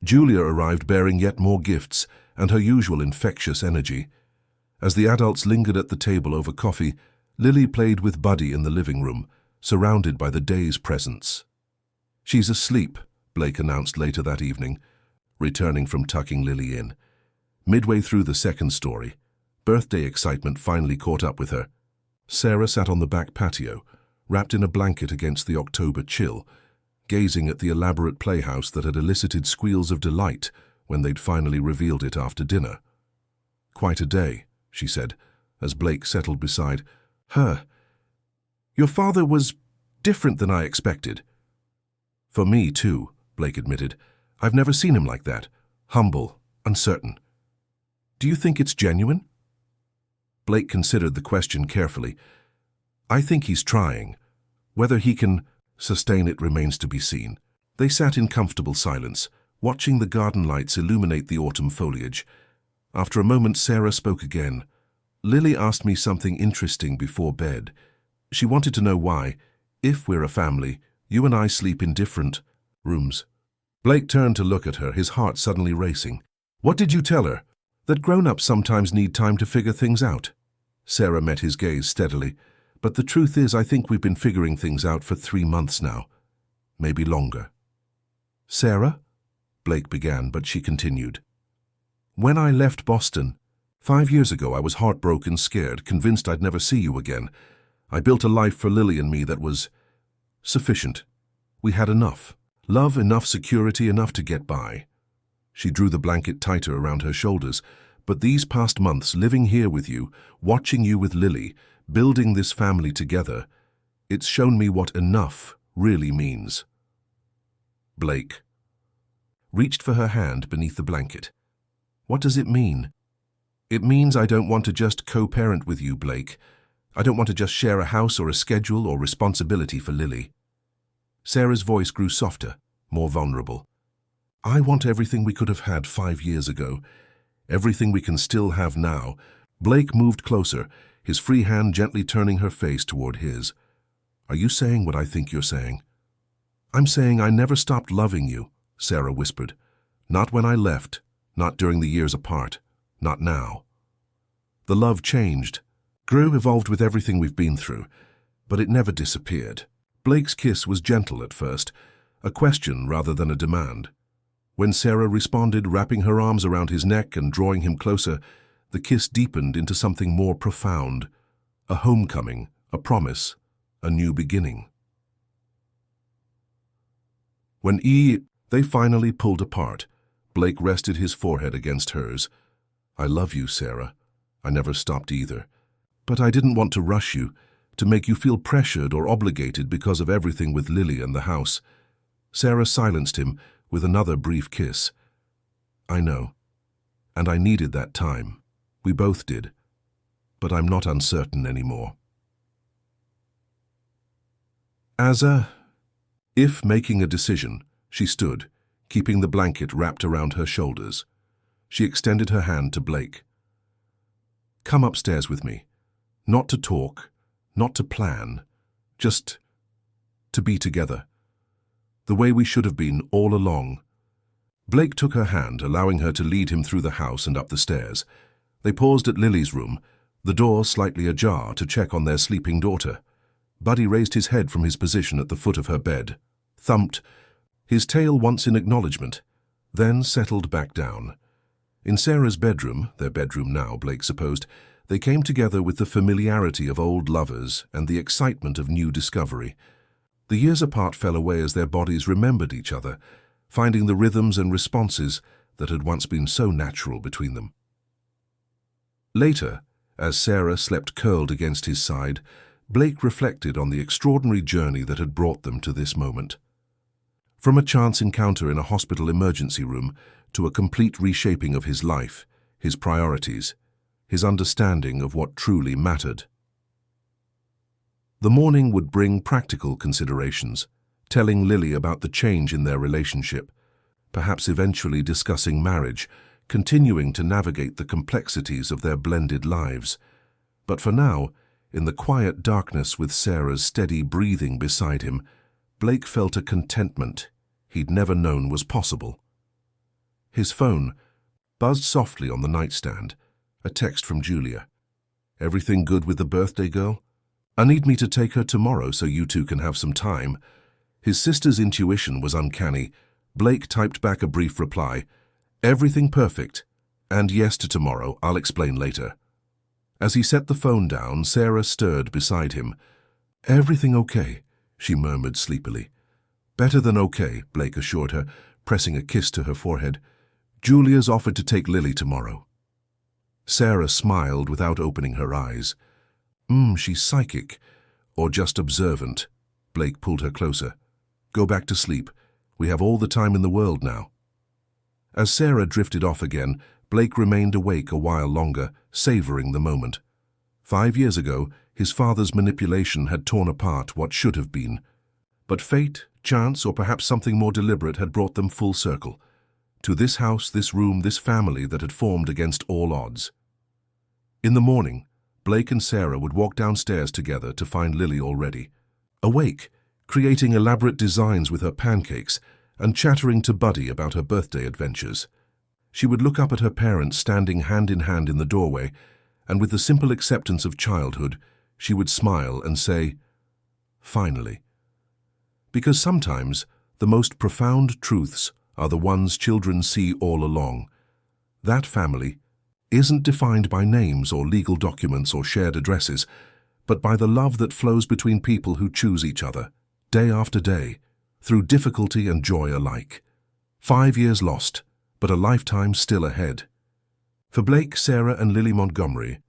Speaker 1: Julia arrived bearing yet more gifts and her usual infectious energy. As the adults lingered at the table over coffee, Lily played with Buddy in the living room, surrounded by the day's presents. "She's asleep," Blake announced later that evening, returning from tucking Lily in. Midway through the second story, birthday excitement finally caught up with her. Sarah sat on the back patio, wrapped in a blanket against the October chill, gazing at the elaborate playhouse that had elicited squeals of delight when they'd finally revealed it after dinner. "Quite a day," she said, as Blake settled beside her. "Your father was different than I expected." "For me, too," Blake admitted. "I've never seen him like that. Humble, uncertain." Do you think it's genuine? Blake considered the question carefully. I think he's trying. Whether he can sustain it remains to be seen. They sat in comfortable silence, watching the garden lights illuminate the autumn foliage. After a moment, Sarah spoke again. Lily asked me something interesting before bed. She wanted to know why, if we're a family, you and I sleep in different rooms. Blake turned to look at her, his heart suddenly racing. What did you tell her? That grown-ups sometimes need time to figure things out. Sarah met his gaze steadily. But the truth is, I think we've been figuring things out for 3 months now. Maybe longer. Sarah? Blake began, but she continued. When I left Boston, 5 years ago, I was heartbroken, scared, convinced I'd never see you again. I built a life for Lily and me that was sufficient. We had enough. Love, enough security, enough to get by. She drew the blanket tighter around her shoulders. But these past months, living here with you, watching you with Lily, building this family together, it's shown me what enough really means. Blake reached for her hand beneath the blanket. What does it mean? It means I don't want to just co-parent with you, Blake. I don't want to just share a house or a schedule or responsibility for Lily. Sarah's voice grew softer, more vulnerable. I want everything we could have had 5 years ago, everything we can still have now. Blake moved closer, his free hand gently turning her face toward his. Are you saying what I think you're saying? I'm saying I never stopped loving you, Sarah whispered. Not when I left, not during the years apart, not now. The love changed, grew, evolved with everything we've been through, but it never disappeared. Blake's kiss was gentle at first, a question rather than a demand. When Sarah responded, wrapping her arms around his neck and drawing him closer, the kiss deepened into something more profound, a homecoming, a promise, a new beginning. When they finally pulled apart, Blake rested his forehead against hers. I love you, Sarah. I never stopped either. But I didn't want to rush you, to make you feel pressured or obligated because of everything with Lily and the house. Sarah silenced him with another brief kiss. I know. And I needed that time. We both did. But I'm not uncertain anymore. If making a decision, she stood, keeping the blanket wrapped around her shoulders. She extended her hand to Blake. Come upstairs with me. Not to talk, not to plan, just to be together. The way we should have been all along. Blake took her hand, allowing her to lead him through the house and up the stairs. They paused at Lily's room, the door slightly ajar, to check on their sleeping daughter. Buddy raised his head from his position at the foot of her bed, thumped, his tail once in acknowledgement, then settled back down. In Sarah's bedroom, their bedroom now, Blake supposed, they came together with the familiarity of old lovers and the excitement of new discovery. The years apart fell away as their bodies remembered each other, finding the rhythms and responses that had once been so natural between them. Later, as Sarah slept curled against his side, Blake reflected on the extraordinary journey that had brought them to this moment. From a chance encounter in a hospital emergency room to a complete reshaping of his life, his priorities, his understanding of what truly mattered. The morning would bring practical considerations, telling Lily about the change in their relationship, perhaps eventually discussing marriage, continuing to navigate the complexities of their blended lives. But for now, in the quiet darkness with Sarah's steady breathing beside him, Blake felt a contentment he'd never known was possible. His phone buzzed softly on the nightstand, a text from Julia. Everything good with the birthday girl? I need me to take her tomorrow so you two can have some time. His sister's intuition was uncanny. Blake typed back a brief reply. Everything perfect. And yes to tomorrow, I'll explain later. As he set the phone down, Sarah stirred beside him. Everything okay, she murmured sleepily. Better than okay, Blake assured her, pressing a kiss to her forehead. Julia's offered to take Lily tomorrow. Sarah smiled without opening her eyes. She's psychic, or just observant. Blake pulled her closer. Go back to sleep. We have all the time in the world now. As Sarah drifted off again, Blake remained awake a while longer, savoring the moment. 5 years ago, his father's manipulation had torn apart what should have been. But fate, chance, or perhaps something more deliberate had brought them full circle. To this house, this room, this family that had formed against all odds. In the morning, Blake and Sarah would walk downstairs together to find Lily already. Awake, creating elaborate designs with her pancakes and chattering to Buddy about her birthday adventures. She would look up at her parents standing hand in hand in the doorway, and with the simple acceptance of childhood, she would smile and say, "Finally." Because sometimes the most profound truths are the ones children see all along. That family isn't defined by names or legal documents or shared addresses, but by the love that flows between people who choose each other, day after day, through difficulty and joy alike. 5 years lost, but a lifetime still ahead. For Blake, Sarah, and Lily Montgomery,